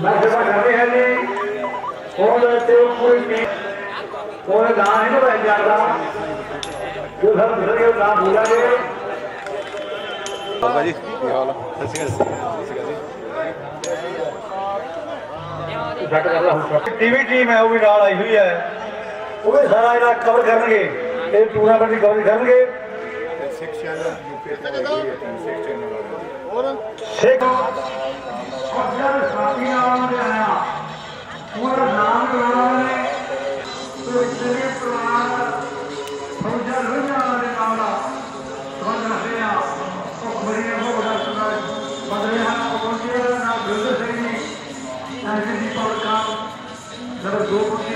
मैं सेवा करते हैं जी कोई दान नहीं बन जाता जो सब दूसरे का दान भूला गए बाबा जी ਕੀ ਹਾਲ ਆ ਸਤਿ ਸ਼੍ਰੀ ਅਕਾਲ टीवी टीम है वो भी नाल आई हुई है वो भी सारा इलाका कवर करनगे ये टूर्नामेंट की कवर करनगे ਸਿੱਖ ਚੈਨਲ ਯੂਕੇ ਤੇ ਲੱਗੀ ਹੈ ਸਿੱਖ ਚੈਨਲ और सिख और जब साथी नाम में आया पूरा नाम लगाना है तो इसलिए पुराना फौजा रुझान वाले नाम समझ रहे हैं और बड़ी को बड़ा सुना बदले हाथ पहुंचे ना बिल्कुल सही नहीं ऐसे भी पर काम नंबर 2 पहुंचे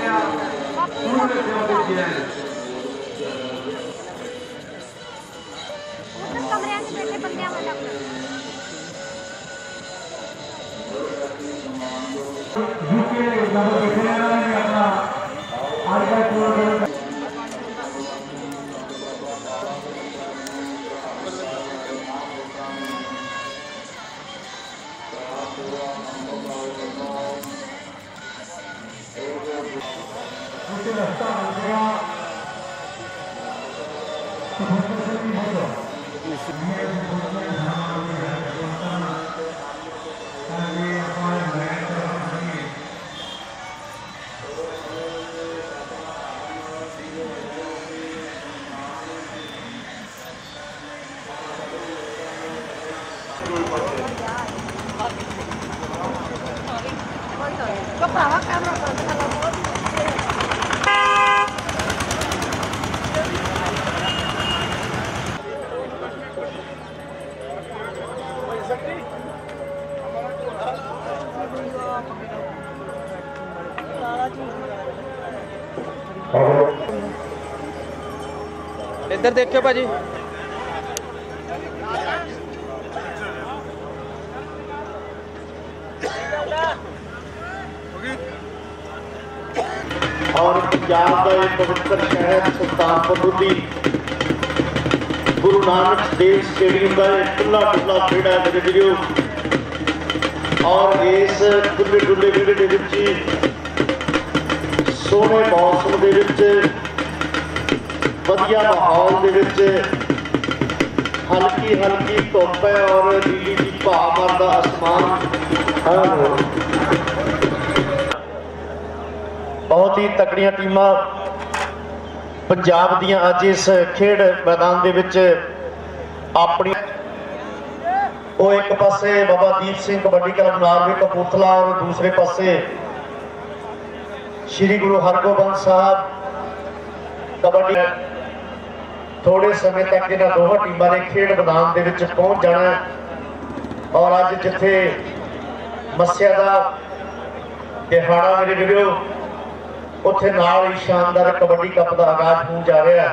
उन्होंने सेवा किया है कमरे में बैठे बंदे वाला यूके नंबर बैठे हैं अपना आज का tournament Có bảo các camera còn rất là lớn. ਇੱਧਰ ਦੇਖਿਓ ਭਾਜੀ और पंजाब का एक पवित्र शहर सुल्तानपुर लोधी गुरु नानक देव स्टेडियम का खुला डुला खेड़ा है मेरे वीडियो और इस खुले डुले खेड़े के सोहने मौसम के वधिया माहौल के हल्की हल्की धुप है और नीली जी भा मरदा आसमान बहुत ही तकड़ियां टीमां पंजाब दियां अज इस खेड मैदान दे विच अपनी वो एक पासे बाबा दीप सिंह कबड्डी क्लब नारवे कपूरथला और दूसरे पासे श्री गुरु हरगोबिंद साहब कबड्डी थोड़े समय तक इन्हां दोवां टीमां ने खेड मैदान दे विच पहुंच जाना और अज जिथे मस्या दा दिहाड़ा मेरे वीडियो उत्थे नाल ही शानदार कबड्डी कप का आगाज हो जा रहा है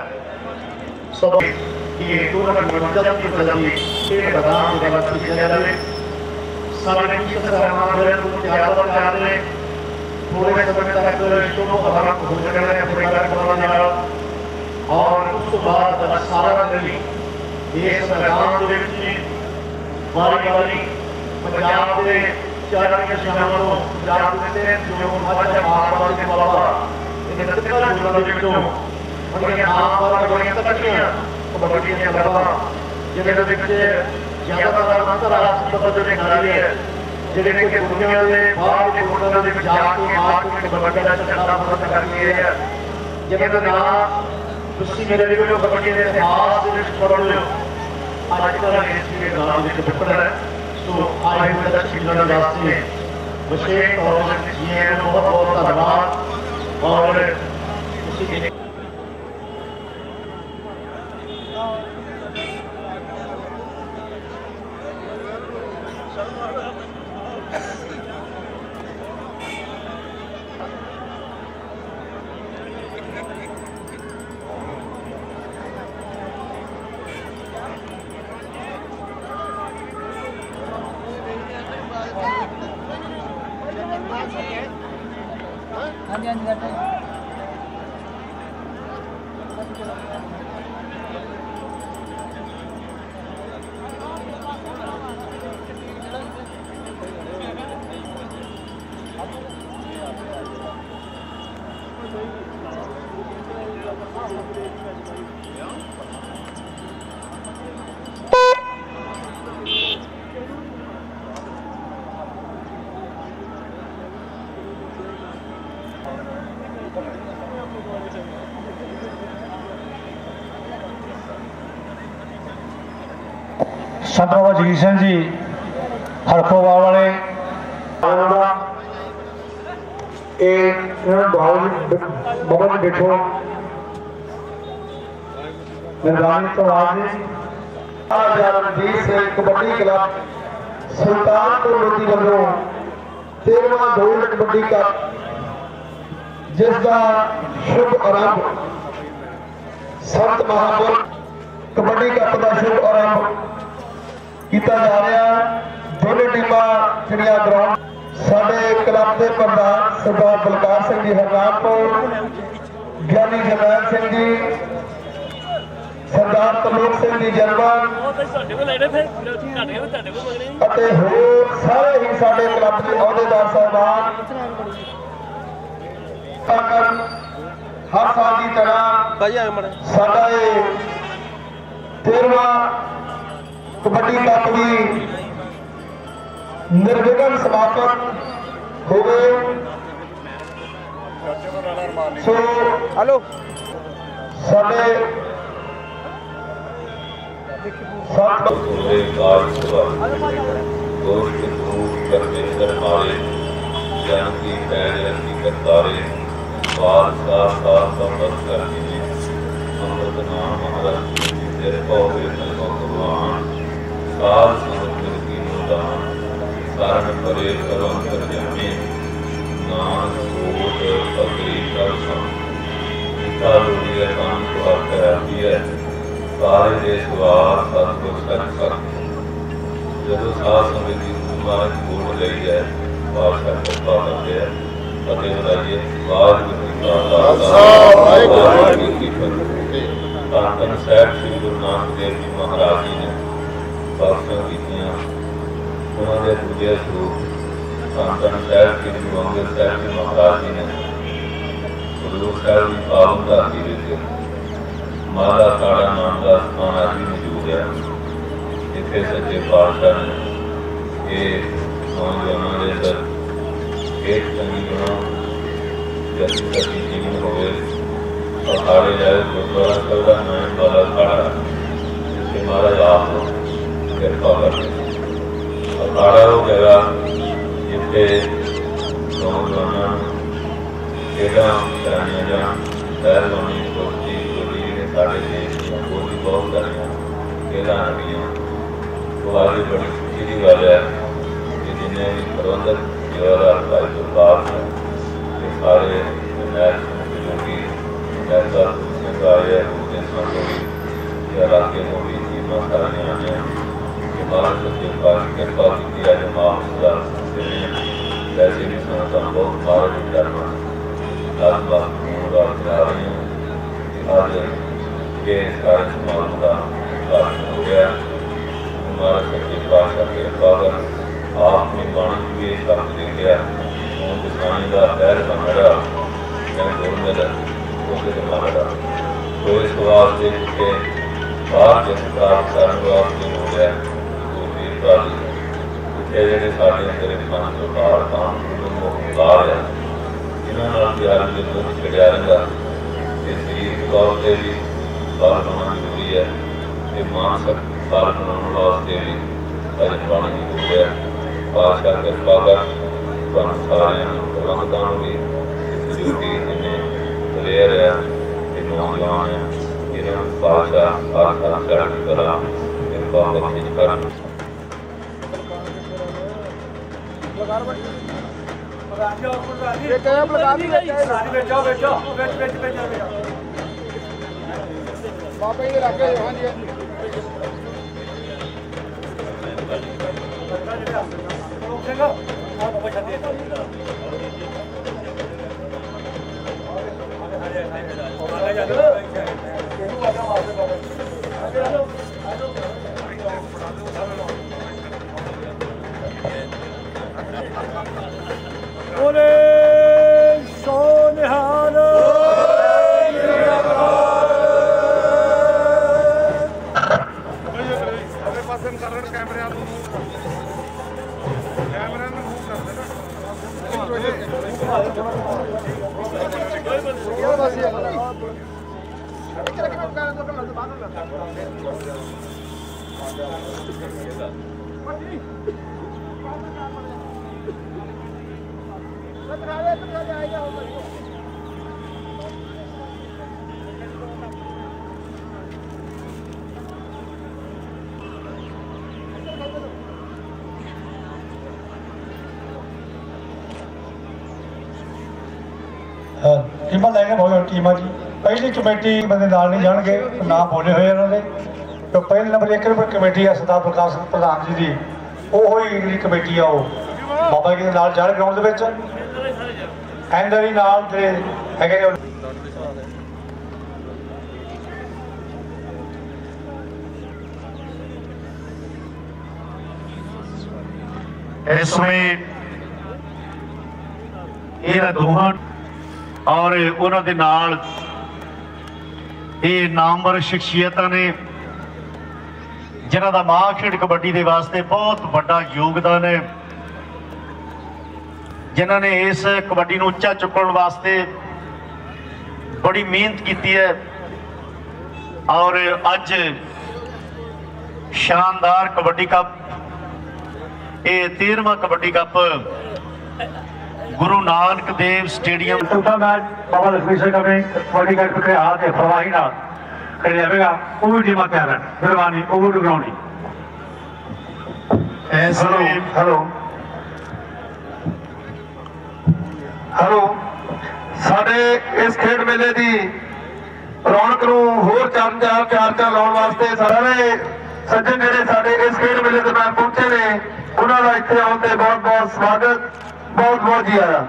सो ये टूर्नामेंट जल्द से जल्दी खेड मैदान दे विच खेलिया जावे सारे टीम सहमान को तैयार कर रहे हैं थोड़े समय तक शुरू आरंभ हो जाना है अपने कार्यक्रम नाल और उस बाद सारा दिन इस मैदान दे विच वारी वारी पंजाब के चारों शहरों को पंजाब के जो हमारे मारवाड़ के बाबा इन तकला जुड़ा दे विचों उनके नाम पर बड़ियां तकड़ियां कबड्डी दी लड़ां जिहदे विच ज्यादातर अंतरराष्ट्रीय पद्धति ते खिलाड़ी है जिहड़े कि दुनिया के बाहर के मुल्कों दे विच जाके मार के कबड्डी दा झंडा बुलंद करके आए हैं जिहदा नाम तुसीं मेरे वीडियो कबड्डी के इतिहास दे विच पढ़ लिओ अजकल इस के नाम विच बिखर है सो आए हुए दर्शकों के वास्ते विशेष तौर पर जी बहुत बहुत धन्यवाद और ਹਾਂਜੀ ਹਾਂਜੀ ਸੈੱਟ ਹੈ ਸੰਤ ਬਾਬਾ ਜਗੀਰ ਸਿੰਘ ਜੀ ਹਲਕੋਵਾਲ ਵਾਲੇ ਇਹ ਬਾਬਾ ਜੀ ਦੇਖੋ ਨਿਰਵਾਣੀ ਤੋਂ ਆਗੇ ਰਣਜੀਤ ਸਿੰਘ ਕਬੱਡੀ ਕਲੱਬ ਸੁਲਤਾਨਪੁਰ ਲੋਧੀ ਵੱਲੋਂ 13ਵਾਂ ਗੋਲਡ ਕਬੱਡੀ ਕੱਪ ਜਿਸ ਦਾ ਸ਼ੁਭ ਆਰੰਭ ਸੰਤ ਮਹਾਂਪੁਰ ਕਬੱਡੀ ਕੱਪ ਦਾ ਸ਼ੁਭ ਆਰੰਭ ਕੀਤਾ ਜਾ ਰਿਹਾ। ਦੋਨੇ ਟੀਮਾਂ ਜਿਹੜੀਆਂ ਗਰਾਊਂਡ ਸਾਡੇ ਕਲੱਬ ਦੇ ਪ੍ਰਧਾਨ ਸਰਦਾਰ ਬਲਕਾਰ ਸਿੰਘ ਜੀ ਹਰਨਾਮਪੁਰ, ਗਿਆਨੀ ਜਰਨੈਲ ਸਿੰਘ ਜੀ, ਸਰਦਾਰ ਤਲੋਕ ਸਿੰਘ ਜੀ ਜਰਮਨ ਅਤੇ ਹੋਰ ਸਾਰੇ ਹੀ ਸਾਡੇ ਕਲੱਬ ਦੇ ਅਹੁਦੇਦਾਰ ਸਾਹਿਬਾਨ ਹਰ ਸਾਲ ਦੀ ਤਰ੍ਹਾਂ ਭਾਜੀ ਆ ਮੜੇ ਸਾਡਾ ਇਹ 13ਵਾਂ ਕਬੱਡੀ ਕੱਪ ਦੀ ਨਿਰਵਿਘਨ ਸਮਾਪਤ ਹੋਵੇ। ਸੋ ਹਲੋ ਸਾਡੇ ਸਤ पूरे काल गोष्ठ रूप परमेश्वर मारे ज्ञान की पैरवी करतारे बादशाह साथ संबत कर दिए अमृत नाम महाराज तेरे पौधे भगवान साल समुद्र की मुदान सारण परे करो अंतर जाने नान कोट पगड़ी कर सम पिता रूढ़ी कान को आप कराती है ਸਾਰੇ ਦੇਸ਼ ਵਾਰ ਸਤਿਗੁਰ ਸੱਚ ਸਤ ਜਦੋਂ ਸਾਧ ਸੰਗਤ ਦੀ ਮਹਾਰਾਜ ਕੋਲ ਲਈ ਹੈ ਬਾਦਸ਼ਾਹ ਕਿਰਪਾ ਕਰਦੇ ਹੈ ਅਤੇ ਵਧਾਈਏ ਵਾਹਿਗੁਰੂ ਜੀ ਕਾ ਖਾਲਸਾ ਵਾਹਿਗੁਰੂ ਜੀ ਕੀ ਫਤਿਹ। ਧੰਨ ਧੰਨ ਸਾਹਿਬ ਸ੍ਰੀ ਗੁਰੂ ਨਾਨਕ ਦੇਵ ਜੀ ਮਹਾਰਾਜ ਜੀ ਨੇ ਬਖਸ਼ਿਸ਼ਾਂ ਕੀਤੀਆਂ ਉਹਨਾਂ ਦੇ ਦੂਜੇ ਸਰੂਪ ਧੰਨ ਧੰਨ ਸਾਹਿਬ ਸ੍ਰੀ ਗੁਰੂ ਅੰਗਦ ਸਾਹਿਬ ਜੀ ਮਹਾਰਾਜ ਜੀ ਨੇ ਗੁਰੂ ਸਾਹਿਬ ਦੀ ਪਾਵਨ ਧਰਤੀ ਵਿੱਚ ਮਾਲਾ ਕਾੜਾ ਨਾਮ ਦਾ ਸਥਾਨ ਆਦਿ ਮੌਜੂਦ ਹੈ। ਇੱਥੇ ਸੱਚੇ ਪਾਤਸ਼ਾਹ ਨੇ ਇਹ ਨੌਜਵਾਨਾਂ ਦੇ ਅੰਦਰ ਇੱਕ ਚੰਗੀ ਗੁਣਾਂ ਜੈਸੀ ਸੱਚੀ ਜੀਵਨ ਹੋਵੇ ਅਖਾੜੇ ਜਾਏ ਗੁਰਦੁਆਰਾ ਸਾਹਿਬ ਦਾ ਨਾਮ ਵਾਲਾ ਅਖਾੜਾ ਜਿੱਥੇ ਮਹਾਰਾਜ ਆਪ ਕਿਰਪਾ ਕਰਦੇ ਅਖਾੜਾ ਉਹ ਜਗ੍ਹਾ ਜਿੱਥੇ ਨੌਜਵਾਨਾਂ ਨੂੰ ਖੇਡਾਂ ਕਰਾਈਆਂ ਜਾਣ ਪਹਿਲਵਾਨੀ ਕੁਸ਼ਤੀ ਸਾਡੇ ਦੇਸ਼ ਦੀਆਂ ਹੋਰ ਵੀ ਬਹੁਤ ਸਾਰੀਆਂ ਖੇਡਾਂ ਹੁੰਦੀਆਂ ਉਹ ਆगे ਬੜੀ ਖੁਸ਼ੀ ਦੀ ਗੱਲ ਹੈ ਕਿ ਜਿੰਨੇ ਵੀ ਪ੍ਰਬੰਧਕ ਜਵਾਹਰ ਭਾਈ ਗੁਰਬਾਜ ਨੇ ਇਹ ਸਾਰੇ ਮੈਚ ਜੋ ਕਿ ਐਸਾ ਸਿੰਘ ਆਏ ਹੈ ਉਹਦੇ ਸਾਹਮਣੇ ਵੀ ਇਲਾਕੇ ਤੋਂ ਵੀ ਟੀਮਾਂ ਸਾਰੀਆਂ ਆਈਆਂ ਕਿ ਭਾਰਤ ਦੇ ਪਾਸ ਕਿਰਪਾ ਕੀਤੀ ਹੈ ਜਮਾਤ ਦਾ ਵੈਸੇ ਵੀ ਸੰਤਾਂ ਬਹੁਤ ਭਾਰਤ ਦੀ ਕਰਨਾ ਦਸ ਬਾਤ ਹੋਣ ਦਾ ਕਰਾ ਰਹੀਆਂ ਅੱਜ के सारे समाज का उद्घाटन हो गया। हमारा सच्चे पातशाह के पावन आपने बाणी भी एक शब्द दे गया और किसानी का पैर भंगड़ा मैं बोल मेरा उसके भंगड़ा तो इस वास्ते के बाहर जिस प्राप्त करने वास्ते हो गया वो वीर प्राली जिथे जेडे साढ़े अंदर मन तो बाहर काम ला रहा इन्होंने प्यार के दुख छिड़िया रहा शरीर तौर पर भी बाल बनाना जरूरी है ये मानसिक बाल बनाने वास्ते भी भजन बाणी जरूरी है। पातशाह किरपा कर सारे प्रबंधकों भी ड्यूटी जिन्हें प्लेयर है ये नौजवान है इन्होंने पातशाह पातशाह चढ़ती कला किरपा बख्शिश कर ਬਾਬਾ ਜੀ ਰੱਖ ਲਓ ਹਾਂਜੀ ਟੀਮਾਂ ਲੈ ਕੇ ਬਹੁਤ ਟੀਮਾਂ ਜੀ। ਪਹਿਲੀ ਕਮੇਟੀ ਬੰਦੇ ਨਾਲ ਨਹੀਂ ਜਾਣਗੇ, ਨਾਮ ਬੋਲੇ ਹੋਏ ਉਹਨਾਂ ਦੇ। ਤੇ ਪਹਿਲੇ ਨੰਬਰ 1 ਨੰਬਰ ਕਮੇਟੀ ਆ ਸਰਦਾਰ ਪ੍ਰਕਾਸ਼ ਸਿੰਘ ਪ੍ਰਧਾਨ ਜੀ ਦੀ, ਉਹ ਹੀ ਜਿਹੜੀ ਕਮੇਟੀ ਆ ਉਹ ਬਾਬਾ ਜੀ ਦੇ ਨਾਲ ਜਾਣ ਗਰਾਊਂਡ ਦੇ ਵਿੱਚ ਐਂਡਰੀ ਨਾਲ ਜਿਹੜੇ ਹੈਗੇ ਨੇ। ਇਸ ਸਮੇਂ ਇਹਨਾਂ ਦੋਹਾਂ ਔਰ ਉਹਨਾਂ ਦੇ ਨਾਲ ਇਹ ਨਾਮਵਰ ਸ਼ਖਸੀਅਤਾਂ ਨੇ ਜਿਨ੍ਹਾਂ ਦਾ ਮਾਂ ਖੇਡ ਕਬੱਡੀ ਦੇ ਵਾਸਤੇ ਬਹੁਤ ਵੱਡਾ ਯੋਗਦਾਨ ਹੈ, ਜਿਨ੍ਹਾਂ ਨੇ ਇਸ ਕਬੱਡੀ ਨੂੰ ਉੱਚਾ ਚੁੱਕਣ ਵਾਸਤੇ ਬੜੀ ਮਿਹਨਤ ਕੀਤੀ ਹੈ ਔਰ ਅੱਜ ਸ਼ਾਨਦਾਰ ਕਬੱਡੀ ਕੱਪ, ਇਹ 13ਵਾਂ ਕਬੱਡੀ ਕੱਪ ਗੁਰੂ ਨਾਨਕ ਦੇਵ ਸਟੇਡੀਅਮ ਚੌਥਾ ਮੈਚ ਬਾਬਾ ਲక్ష్ਮੀ ਸਿੰਘ ਆਪਣੇ ਕਬੱਡੀ ਕੱਪ ਕੇ ਆ ਕੇ ਫਰਵਾਹੀ ਨਾਲ ਖੇਡਿਆ ਜਾਵੇਗਾ। ਉਹ ਵੀ ਟੀਮਾਂ ਤਿਆਰ ਹਨ, ਮਿਹਰਬਾਨੀ ਓਵਰ ਟੂ ਗਰਾਊਂਡ ਜੀ। ਹੈਲੋ, ਸਾਡੇ ਇਸ ਖੇਡ ਮੇਲੇ ਦੀ ਰੌਣਕ ਨੂੰ ਹੋਰ ਚਾਰ ਲਾਉਣ ਵਾਸਤੇ ਸਾਰੇ ਸੱਜਣ ਜਿਹੜੇ ਸਾਡੇ ਇਸ ਖੇਡ ਮੇਲੇ ਤੇ ਨਾਲ ਪਹੁੰਚੇ ਨੇ, ਉਹਨਾਂ ਦਾ ਇੱਥੇ ਆਉਣ ਤੇ ਬਹੁਤ ਬਹੁਤ ਸਵਾਗਤ, ਬਹੁਤ ਬਹੁਤ ਜੀ ਆਇਆਂ।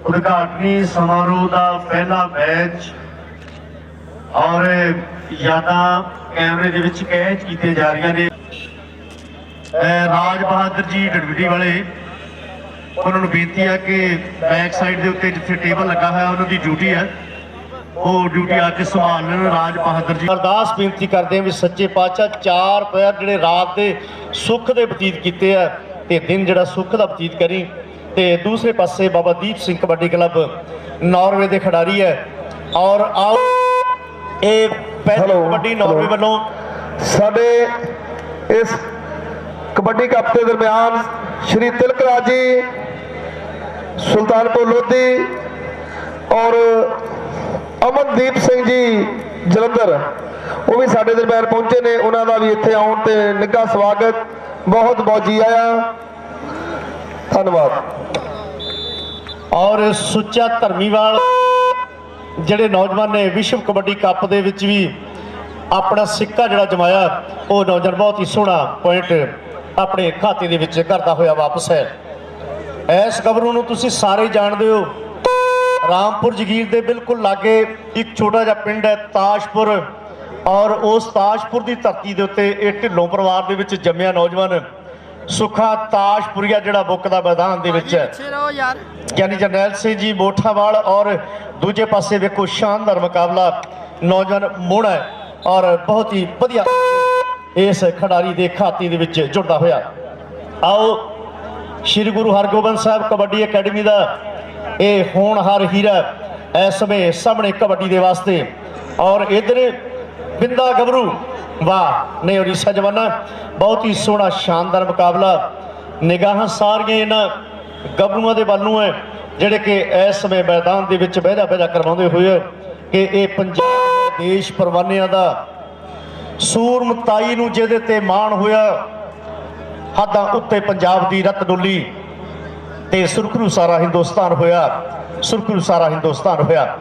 ਉਦਘਾਟਨੀ ਸਮਾਰੋਹ ਦਾ ਪਹਿਲਾ ਮੈਚ ਔਰ ਯਾਦਾਂ ਕੈਮਰੇ ਦੇ ਵਿੱਚ ਕੈਚ ਕੀਤੀਆਂ ਜਾ ਰਹੀਆਂ ਨੇ। ਰਾਜ ਬਹਾਦਰ ਜੀ ਡਡਵਿਡੀ ਵਾਲੇ, ਉਹਨਾਂ ਨੂੰ ਬੇਨਤੀ ਹੈ ਕਿ ਬੈਕ ਸਾਈਡ ਦੇ ਉੱਤੇ ਜਿੱਥੇ ਟੇਬਲ ਲੱਗਾ ਹੋਇਆ ਉਹਨਾਂ ਦੀ ਡਿਊਟੀ ਹੈ, ਉਹ ਡਿਊਟੀ ਅੱਜ ਸੰਭਾਲਣ ਰਾਜ ਬਹਾਦਰ ਜੀ। ਅਰਦਾਸ ਬੇਨਤੀ ਕਰਦੇ ਹਾਂ ਵੀ ਸੱਚੇ ਪਾਤਸ਼ਾਹ 4 ਪਹਿਰ ਜਿਹੜੇ ਰਾਤ ਦੇ ਸੁੱਖ ਦੇ ਬਤੀਤ ਕੀਤੇ ਆ ਤੇ ਦਿਨ ਜਿਹੜਾ ਸੁੱਖ ਦਾ ਬਤੀਤ ਕਰੀ। ਤੇ ਦੂਸਰੇ ਪਾਸੇ ਬਾਬਾ ਦੀਪ ਸਿੰਘ ਕਬੱਡੀ ਕਲੱਬ ਨਾਰਵੇ ਦੇ ਖਿਡਾਰੀ ਹੈ ਔਰ ਆਓ ਇਹ ਪਹਿਲੀ ਕਬੱਡੀ ਨਾਰਵੇ ਵੱਲੋਂ ਸਾਡੇ ਇਸ ਕਬੱਡੀ ਕੱਪ ਦੇ ਦਰਮਿਆਨ ਸ਼੍ਰੀ ਤਿਲਕਰਾਜ ਜੀ ਸੁਲਤਾਨਪੁਰ ਲੋਧੀ ਔਰ ਅਮਨਦੀਪ ਸਿੰਘ ਜੀ ਜਲੰਧਰ, ਉਹ ਵੀ ਸਾਡੇ ਦਰਮਿਆਨ ਪਹੁੰਚੇ ਨੇ। ਉਹਨਾਂ ਦਾ ਵੀ ਇੱਥੇ ਆਉਣ ਤੇ ਨਿੱਘਾ ਸਵਾਗਤ, ਬਹੁਤ ਬਹੁਤ ਜੀ ਆਇਆ, ਧੰਨਵਾਦ। ਔਰ ਸੁੱਚਾ ਧਰਮੀਵਾਲ ਜਿਹੜੇ ਨੌਜਵਾਨ ਨੇ ਵਿਸ਼ਵ ਕਬੱਡੀ ਕੱਪ ਦੇ ਵਿੱਚ ਵੀ ਆਪਣਾ ਸਿੱਕਾ ਜਿਹੜਾ ਜਮਾਇਆ, ਉਹ ਨੌਜਵਾਨ ਬਹੁਤ ਹੀ ਸੋਹਣਾ ਪੁਆਇੰਟ ਆਪਣੇ ਖਾਤੇ ਦੇ ਵਿੱਚ ਕਰਦਾ ਹੋਇਆ ਵਾਪਸ ਹੈ। ਇਸ ਗੱਭਰੂ ਨੂੰ ਤੁਸੀਂ ਸਾਰੇ ਜਾਣਦੇ ਹੋ, ਰਾਮਪੁਰ ਜਗੀਰ ਦੇ ਬਿਲਕੁਲ ਲਾਗੇ ਇੱਕ ਛੋਟਾ ਜਿਹਾ ਪਿੰਡ ਹੈ ਤਾਜਪੁਰ, ਔਰ ਉਸ ਤਾਜਪੁਰ ਦੀ ਧਰਤੀ ਦੇ ਉੱਤੇ ਇਹ ਢਿੱਲੋਂ ਪਰਿਵਾਰ ਦੇ ਵਿੱਚ ਜੰਮਿਆ ਨੌਜਵਾਨ ਸੁੱਖਾ ਤਾਜਪੁਰੀਆ ਜਿਹੜਾ ਬੁੱਕ ਦਾ ਮੈਦਾਨ ਦੇ ਵਿੱਚ ਹੈ, ਯਾਨੀ ਜਰਨੈਲ ਸਿੰਘ ਜੀ ਮੋਠਾਵਾਲ। ਔਰ ਦੂਜੇ ਪਾਸੇ ਵੇਖੋ ਸ਼ਾਨਦਾਰ ਮੁਕਾਬਲਾ ਨੌਜਵਾਨ ਮੋਹਣਾ ਹੈ ਔਰ ਬਹੁਤ ਹੀ ਵਧੀਆ ਇਸ ਖਿਡਾਰੀ ਦੇ ਖਾਤੇ ਦੇ ਵਿੱਚ ਜੁੜਦਾ ਹੋਇਆ। ਆਓ ਸ਼੍ਰੀ ਗੁਰੂ ਹਰਗੋਬਿੰਦ ਸਾਹਿਬ ਕਬੱਡੀ ਅਕੈਡਮੀ ਦਾ ਇਹ ਹੋਣਹਾਰ ਹੀਰਾ ਇਸ ਸਮੇਂ ਸਾਹਮਣੇ ਕਬੱਡੀ ਦੇ ਵਾਸਤੇ, ਔਰ ਇਧਰ ਬਿੰਦਾ ਗੱਭਰੂ, ਵਾਹ ਨੇ ਉੜੀਸਾ ਜਵਾਨਾ, ਬਹੁਤ ਹੀ ਸੋਹਣਾ ਸ਼ਾਨਦਾਰ ਮੁਕਾਬਲਾ। ਨਿਗਾਹਾਂ ਸਾਰੀਆਂ ਇਹਨਾਂ ਗੱਭਰੂਆਂ ਦੇ ਵੱਲ ਨੂੰ ਹੈ ਜਿਹੜੇ ਕਿ ਇਸ ਸਮੇਂ ਮੈਦਾਨ ਦੇ ਵਿੱਚ ਬਹਿਜਾ ਕਰਵਾਉਂਦੇ ਹੋਏ ਕਿ ਇਹ ਪੰਜਾਬ ਦੇਸ਼ ਪਰਵਾਨਿਆਂ ਦਾ ਸੂਰਮਤਾਈ ਨੂੰ ਜਿਹਦੇ ਤੇ ਮਾਣ ਹੋਇਆ, ਹੱਦਾਂ ਉੱਤੇ ਪੰਜਾਬ ਦੀ ਰੱਤ ਡੋਲੀ ਤੇ ਸੁਰਖਰੂ ਸਾਰਾ ਹਿੰਦੁਸਤਾਨ ਹੋਇਆ, ਸੁਰਖਰੂ ਸਾਰਾ ਹਿੰਦੁਸਤਾਨ ਹੋਇਆ।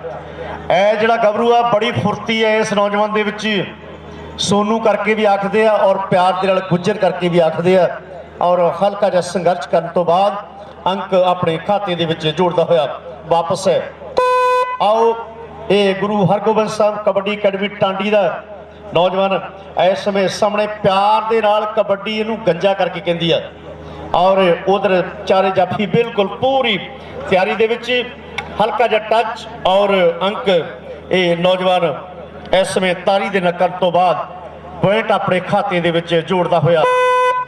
ਇਹ ਜਿਹੜਾ ਗੱਭਰੂ ਆ ਬੜੀ ਫੁਰਤੀ ਹੈ ਇਸ ਨੌਜਵਾਨ ਦੇ ਵਿੱਚ, ਸੋਨੂ ਕਰਕੇ ਵੀ ਆਖਦੇ ਆ ਔਰ ਪਿਆਰ ਦੇ ਨਾਲ ਗੁੱਜਰ ਕਰਕੇ ਵੀ ਆਖਦੇ ਆ, ਔਰ ਹਲਕਾ ਜਿਹਾ ਸੰਘਰਸ਼ ਕਰਨ ਤੋਂ ਬਾਅਦ ਅੰਕ ਆਪਣੇ ਖਾਤੇ ਦੇ ਵਿੱਚ ਜੋੜਦਾ ਹੋਇਆ ਵਾਪਸ ਹੈ। ਆਓ ਇਹ ਗੁਰੂ ਹਰਗੋਬਿੰਦ ਸਾਹਿਬ ਕਬੱਡੀ ਅਕੈਡਮੀ ਟਾਂਡੀ ਦਾ ਨੌਜਵਾਨ ਇਸ ਸਮੇਂ ਸਾਹਮਣੇ ਪਿਆਰ ਦੇ ਨਾਲ ਕਬੱਡੀ ਇਹਨੂੰ ਗੰਜਾ ਕਰਕੇ ਕਹਿੰਦੀ ਆ, ਔਰ ਉਧਰ ਚਾਰੇ ਜਾਫੀ ਬਿਲਕੁਲ ਪੂਰੀ ਤਿਆਰੀ ਦੇ ਵਿੱਚ, ਹਲਕਾ ਜਿਹਾ ਟੱਚ ਔਰ ਅੰਕ ਇਹ ਨੌਜਵਾਨ ਇਸ ਸਮੇਂ ਤਾਰੀ ਦੇ ਨਕਰ ਤੋਂ ਬਾਅਦ ਪੁਆਇੰਟ ਆਪਣੇ ਖਾਤੇ ਦੇ ਵਿੱਚ ਜੋੜਦਾ ਹੋਇਆ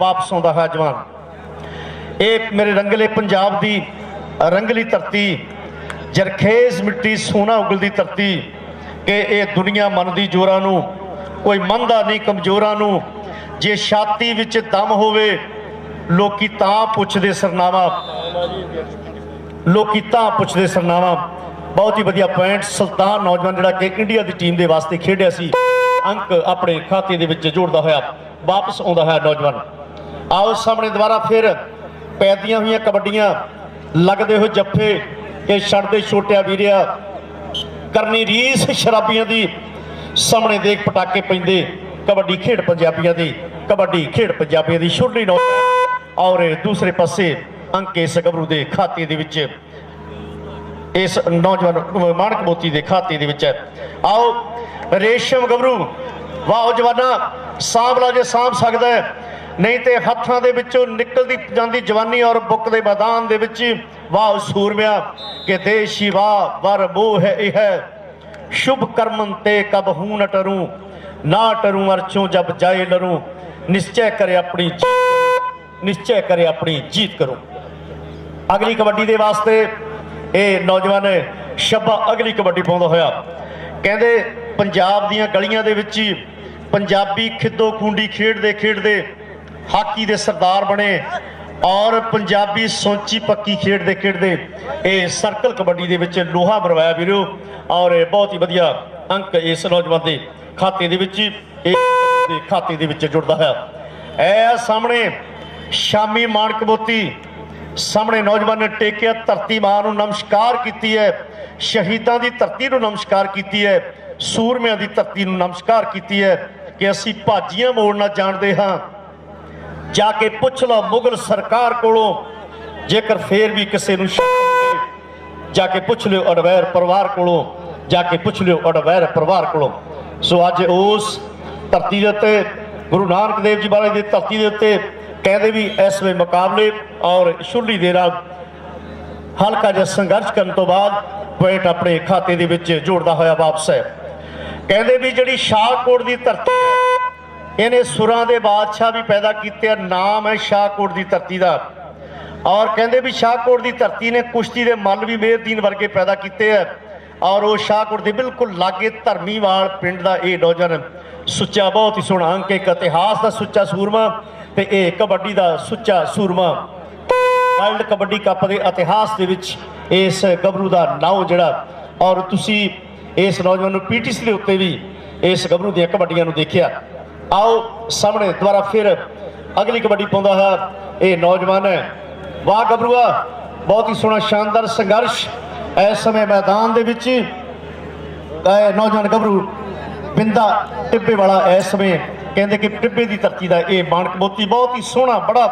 ਵਾਪਸ ਆਉਂਦਾ ਹੈ ਜਵਾਨ। ਇਹ ਮੇਰੇ ਰੰਗਲੇ ਪੰਜਾਬ ਦੀ ਰੰਗਲੀ ਧਰਤੀ, ਜਰਖੇਜ਼ ਮਿੱਟੀ ਸੋਨਾ ਉਗਲਦੀ ਧਰਤੀ, ਕਿ ਇਹ ਦੁਨੀਆ ਮੰਨਦੀ ਜ਼ੋਰਾਂ ਨੂੰ, ਕੋਈ ਮੰਨਦਾ ਨਹੀਂ ਕਮਜ਼ੋਰਾਂ ਨੂੰ। ਜੇ ਛਾਤੀ ਵਿੱਚ ਦਮ ਹੋਵੇ ਲੋਕੀ ਤਾਂ ਪੁੱਛਦੇ ਸਰਨਾਵਾ, ਲੋਕੀ ਤਾਂ ਪੁੱਛਦੇ ਸਰਨਾਵਾ। ਬਹੁਤ ਹੀ ਵਧੀਆ ਪੁਆਇੰਟ। ਸੁਲਤਾਨ ਨੌਜਵਾਨ ਜਿਹੜਾ ਕਿ ਇੰਡੀਆ ਦੀ ਟੀਮ ਦੇ ਵਾਸਤੇ ਖੇਡਿਆ ਸੀ, ਅੰਕ ਆਪਣੇ ਖਾਤੇ ਦੇ ਵਿੱਚ ਜੋੜਦਾ ਹੋਇਆ ਵਾਪਸ ਆਉਂਦਾ ਹੈ ਨੌਜਵਾਨ। ਆਓ ਸਾਹਮਣੇ ਦੁਬਾਰਾ ਫਿਰ ਪੈਦੀਆਂ ਹੋਈਆਂ ਕਬੱਡੀਆਂ, ਲੱਗਦੇ ਹੋਏ ਜੱਫੇ ਕਿ ਛੱਡਦੇ ਛੋਟਿਆ ਵੀਰਿਆ, ਕਰਨੀ ਰੀਸ ਸ਼ਰਾਬੀਆਂ ਦੀ, ਸਾਹਮਣੇ ਦੇਖ ਪਟਾਕੇ ਪੈਂਦੇ। ਕਬੱਡੀ ਖੇਡ ਪੰਜਾਬੀਆਂ ਦੀ, ਕਬੱਡੀ ਖੇਡ ਪੰਜਾਬੀਆਂ ਦੀ ਛੁੱਟੀ ਨੌ। ਔਰ ਦੂਸਰੇ ਪਾਸੇ ਅੰਕ ਇਸ ਗੱਭਰੂ ਦੇ ਖਾਤੇ ਦੇ ਵਿੱਚ, ਇਸ ਨੌਜਵਾਨ ਮਾਣਕ ਮੋਤੀ ਦੇ ਖਾਤੇ ਦੇ ਵਿੱਚ ਹੈ। ਆਓ ਰੇਸ਼ਮ ਗੱਭਰੂ, ਵਾਹ ਜਵਾਨਾ, ਸਾਂਭਲਾ ਜੇ ਸਾਂਭ ਸਕਦਾ ਹੈ, ਨਹੀਂ ਤੇ ਹੱਥਾਂ ਦੇ ਵਿੱਚੋਂ ਨਿਕਲਦੀ ਜਾਂਦੀ ਜਵਾਨੀ ਔਰ ਬੁੱਕ ਦੇ ਮੈਦਾਨ ਦੇ ਵਿੱਚ। ਵਾਹ ਸੂਰਮਿਆ ਕਿ ਦੇਸ਼ੀ ਵਾਹ ਵਰ ਮੋਹ ਹੈ ਇਹ ਹੈ, शुभ कर्मन ते कब हूं न टरूं, ना टरूं अर्चों जब जाए लरूं, निश्चय करे अपनी जीत, निश्चय करे अपनी जीत करूं। अगली कबड्डी दे वास्ते ये नौजवान शब्बा अगली कबड्डी पाउंदा होया। कहंदे पंजाब दीयां गलियां दे विच पंजाबी खिद्दो खूंडी खेडदे खेडदे हाकी दे सरदार बने और पंजाबी सौंची पक्की खेडदे खेडदे ये सर्कल कबड्डी दे विच लोहा मरवाया वीरो। और बहुत ही वधिया अंक इस नौजवान के खाते दे विच, खाते दे विच जुड़दा है। ए सामने शामी माणक मोती, सामने नौजवान ने टेकिया धरती मां नूं नमस्कार कीती है, शहीदां दी धरती नूं नमस्कार कीती है, सूरमियां दी धरती नूं नमस्कार कीती है कि असीं भाजियां मोड़ना जाणदे हां। जाके पुछ लो मुगल सरकार कोलों, जेकर फिर भी किसी नूं जाके पुछ लियो अडवैर परिवार कोलों, जाके पुछ लियो अडवैर परिवार कोलों। सो अज उस धरती के उत्ते गुरु नानक देव जी महाराज की धरती के उत्ते कहते भी इस वे मुकाबले और छुली दे नाल हल्का जिहा संघर्ष करने तो बाद पॉइंट अपने खाते दे विच जोड़दा होया वापस है। कहते भी जिहड़ी शाहकोट की धरती इन्हें सुरां दे बादशाह भी पैदा कीते, नाम है शाहकोट की धरती का। और कहते भी शाहकोट की धरती ने कुश्ती के मल भी मेहरदीन वर्गे पैदा किए है। और वो शाहकोट के बिल्कुल लागे धर्मीवाल पिंड का ये नौजवान सुच्चा, बहुत ही सोहना अंक, एक इतिहास का सुच्चा सूरमा ते एक कबड्डी का सुच्चा सूरमा। वर्ल्ड कबड्डी कप के इतिहास के विच इस गभरू का नाम जिहड़ा, और तुसी इस नौजवान पीटीसी के उत्ते भी इस गभरू दी कबड्डियां नूं देखिया। आओ सामने दोबारा फिर अगली कबड्डी पाउंदा है ये नौजवान है। वाह गभरूआ, बहुत ही सोहना शानदार संघर्ष इस समय मैदान दे विच। नौजवान गभरू बिंदा टिब्बे वाला इस समय कहते कि टिब्बे की धरती का ये माणक मोती, बहुत ही सोहना बड़ा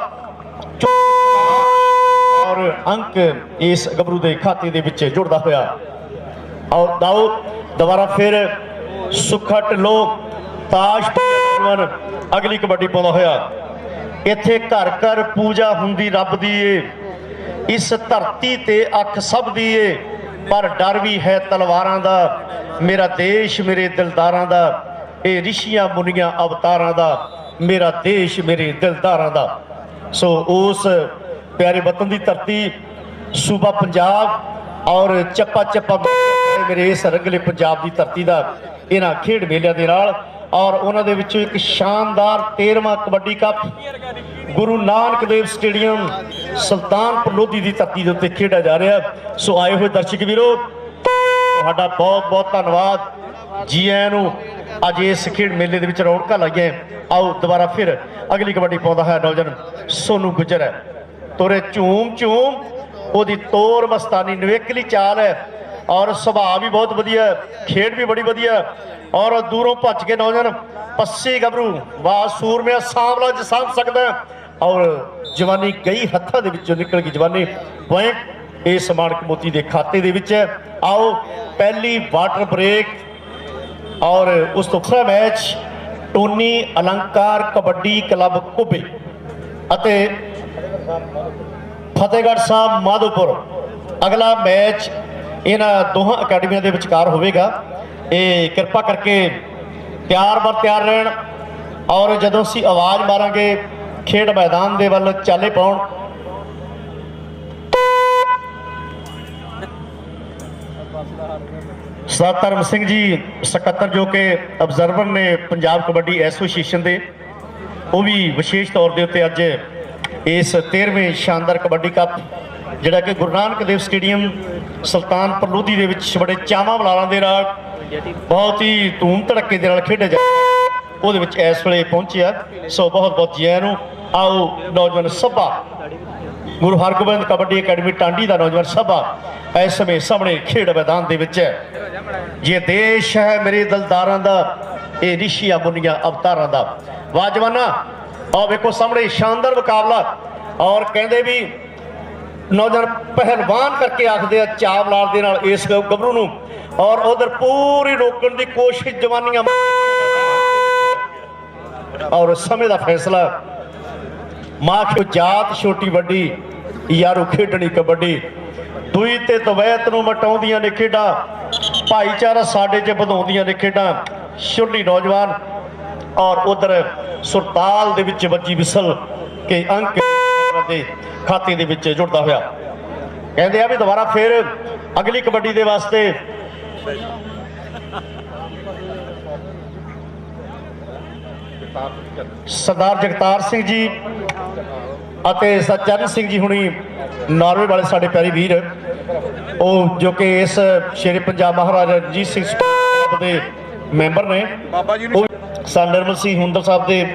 और अंक इस गभरू के खाते दे विच जुड़दा होया। और दाओ दोबारा फिर सुखा ढिल्लो ताश अगली कबड्डी पाउंदा होया। इत्थे घर घर पूजा हुंदी रब दी ए, इस धरती ते अख सब दी ए, पर डर भी है तलवारां दा, मेरा देश मेरे दिलदारां दा, ए ऋषियां मुनियां अवतारां दा, मेरा देश मेरे दिलदारां दा। सो उस प्यारे वतन की धरती सूबा पंजाब और चप्पा चप्पा मेरे इस रंगले पंजाब की धरती का इन्हां खेड मेलिਆਂ ਦੇ ਨਾਲ। और उन्होंने विचों एक शानदार 13वां कबड्डी कप गुरु नानक देव स्टेडियम सुल्तानपुर लोधी की धरती के उत्ते खेड़ा जा रहा है। सो आए हुए दर्शक वीरो तुहाडा बहुत बहुत धन्यवाद जी आयां नूं। अज इस खेड मेले के रौनक लाइए। आओ दोबारा फिर अगली कबड्डी पाउंदा है नौजवान सोनू गुजर है। तुरे झूम झूम ओदी तोर मस्तानी नवेकली चाल है और सुभाव भी बहुत वधिया, खेड भी बड़ी वधिया। और दूरों भज के नौजवान पस्सी गभरू वाह सूरमिया सामला च साम सकता है। और जवानी गई हत्थां दे विचों निकल गई जवानी। पॉइंट इस माणक मोती के खाते दे विच है। आओ पहली वाटर ब्रेक और उस तो दूसरा मैच टोनी अलंकार कबड्डी क्लब कुबे अते फतेहगढ़ साहब माधोपुर। अगला मैच इन्हां दोहां अकैडमियां दे विचकार होवेगा। ये कृपा करके तैयार बर तैयार रहन। ਔਰ ਜਦੋਂ ਅਸੀਂ ਆਵਾਜ਼ ਮਾਰਾਂਗੇ ਖੇਡ ਮੈਦਾਨ ਦੇ ਵੱਲ ਚਾਲੇ ਪਾਉਣ। ਸਰਦਾਰ ਧਰਮ ਸਿੰਘ ਜੀ ਸਕੱਤਰ ਜੋ ਕਿ ਅਬਜ਼ਰਵਰ ਨੇ ਪੰਜਾਬ ਕਬੱਡੀ ਐਸੋਸੀਏਸ਼ਨ ਦੇ, ਉਹ ਵੀ ਵਿਸ਼ੇਸ਼ ਤੌਰ ਦੇ ਉੱਤੇ ਅੱਜ ਇਸ 13ਵੇਂ ਸ਼ਾਨਦਾਰ ਕਬੱਡੀ ਕੱਪ ਜਿਹੜਾ ਕਿ ਗੁਰੂ ਨਾਨਕ ਦੇਵ ਸਟੇਡੀਅਮ ਸੁਲਤਾਨਪੁਰ ਲੋਧੀ ਦੇ ਵਿੱਚ ਬੜੇ ਚਾਵਾਂ ਬਲਾਲਾਂ ਦੇ ਨਾਲ ਬਹੁਤ ਹੀ ਧੂਮ ਧੜੱਕੇ ਦੇ ਨਾਲ ਖੇਡਿਆ ਜਾਂਦਾ, ਉਹਦੇ ਵਿੱਚ ਇਸ ਵੇਲੇ ਪਹੁੰਚਿਆ। ਸੋ ਬਹੁਤ ਬਹੁਤ ਜੀ ਆਇਆਂ ਨੂੰ। ਆਓ ਨੌਜਵਾਨ ਸਭਾ ਗੁਰੂ ਹਰਗੋਬਿੰਦ ਕਬੱਡੀ ਅਕੈਡਮੀ ਟਾਂਡੀ ਦਾ ਨੌਜਵਾਨ ਸਭਾ ਇਸ ਸਮੇਂ ਸਾਹਮਣੇ ਖੇਡ ਮੈਦਾਨ ਦੇ ਵਿੱਚ ਹੈ। ਜੇ ਦੇਸ਼ ਹੈ ਮੇਰੇ ਦਿਲਦਾਰਾਂ ਦਾ, ਇਹ ਰਿਸ਼ੀਆਂ ਮੁਨੀਆਂ ਅਵਤਾਰਾਂ ਦਾ। ਵਾਜਵਾਨਾ ਆਹ ਵੇਖੋ ਸਾਹਮਣੇ ਸ਼ਾਨਦਾਰ ਮੁਕਾਬਲਾ, ਔਰ ਕਹਿੰਦੇ ਵੀ ਨੌਜਵਾਨ ਪਹਿਲਵਾਨ ਕਰਕੇ ਆਖਦੇ ਆ ਚਾਵ ਲਾਲ ਦੇ ਨਾਲ ਇਸ ਗੱਭਰੂ ਨੂੰ, ਔਰ ਉਧਰ ਪੂਰੀ ਰੋਕਣ ਦੀ ਕੋਸ਼ਿਸ਼ ਜਵਾਨੀਆਂ, ਔਰ ਸਮੇਂ ਦਾ ਫੈਸਲਾ। ਮਾਂ ਜਾਤ ਛੋਟੀ ਵੱਡੀ ਯਾਰੋ ਖੇਡਣੀ ਕਬੱਡੀ, ਦੂਈ ਤੇ ਤਵੈਤ ਨੂੰ ਮਟਾਉਂਦੀਆਂ ਨੇ ਖੇਡਾਂ, ਭਾਈਚਾਰਾ ਸਾਡੇ 'ਚ ਵਧਾਉਂਦੀਆਂ ਨੇ ਖੇਡਾਂ। ਛੋਟੀ ਨੌਜਵਾਨ ਔਰ ਉਧਰ ਸੁਰਤਾਲ ਦੇ ਵਿੱਚ ਵੱਜੀ ਵਿਸਲ ਕਿ ਅੰਕ ਦੇ ਖਾਤੇ ਦੇ ਵਿੱਚ ਜੁੜਦਾ ਹੋਇਆ। ਕਹਿੰਦੇ ਆ ਵੀ ਦੁਬਾਰਾ ਫਿਰ ਅਗਲੀ ਕਬੱਡੀ ਦੇ ਵਾਸਤੇ ਸਰਦਾਰ ਜਗਤਾਰ ਸਿੰਘ ਜੀ ਅਤੇ ਸਚਰਨ ਸਿੰਘ ਜੀ ਹੁਣੀ ਨਾਰਵੇ ਵਾਲੇ ਸਾਡੇ ਪਿਆਰੇ ਵੀਰ, ਉਹ ਜੋ ਕਿ ਇਸ ਸ਼ੇਰੇ ਪੰਜਾਬ ਮਹਾਰਾਜਾ ਰਣਜੀਤ ਸਿੰਘ ਦੇ ਮੈਂਬਰ ਨੇ, ਉਹ ਸਰ ਨਿਰਮਲ ਸਿੰਘ ਹੁੰਦਲ ਸਾਹਿਬ ਦੇ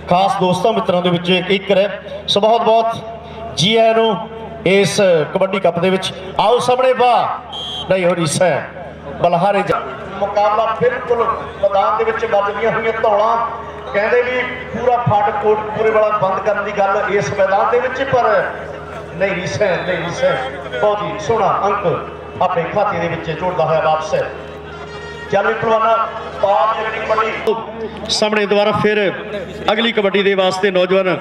ਖਾਸ ਦੋਸਤਾਂ ਮਿੱਤਰਾਂ ਦੇ ਵਿੱਚ ਇੱਕ ਹੈ। ਸੋ ਬਹੁਤ ਬਹੁਤ ਜੀ ਆਇਆਂ ਨੂੰ ਇਸ ਕਬੱਡੀ ਕੱਪ ਦੇ ਵਿੱਚ। ਆਓ ਸਾਹਮਣੇ ਵਾਹ ਨਹੀਂ ਹੋ ਰੀਸਾ ਬਲਹਾਰੇ ਮੁਕਾਬਲਾ ਬਿਲਕੁਲ ਮੈਦਾਨ ਦੇ ਵਿੱਚ ਵੱਜਦੀਆਂ ਹੋਈਆਂ ਧੌਲਾਂ। ਕਹਿੰਦੇ ਵੀ ਪੂਰਾ ਫਾਟਕ ਕੋਟਪੂਰੇ ਵਾਲਾ ਬੰਦ ਕਰਨ ਦੀ ਗੱਲ ਇਸ ਮੈਦਾਨ ਦੇ ਵਿੱਚ, ਪਰ ਨਹੀਂ ਰੀਸਾ ਨਹੀਂ ਰੀਸਾ। ਬਹੁਤ ਹੀ ਸੋਹਣਾ ਅੰਕ ਆਪਣੇ ਖਾਤੇ ਦੇ ਵਿੱਚ ਜੋੜਦਾ ਹੋਇਆ ਵਾਪਸ ਹੈ। ਚੱਲ ਵੀ ਪਹਿਲਵਾਨਾਂ ਪਾਪ ਜਿਹੜੀ ਕਬੱਡੀ ਸਾਹਮਣੇ ਦੁਬਾਰਾ ਫਿਰ ਅਗਲੀ ਕਬੱਡੀ ਦੇ ਵਾਸਤੇ ਨੌਜਵਾਨ,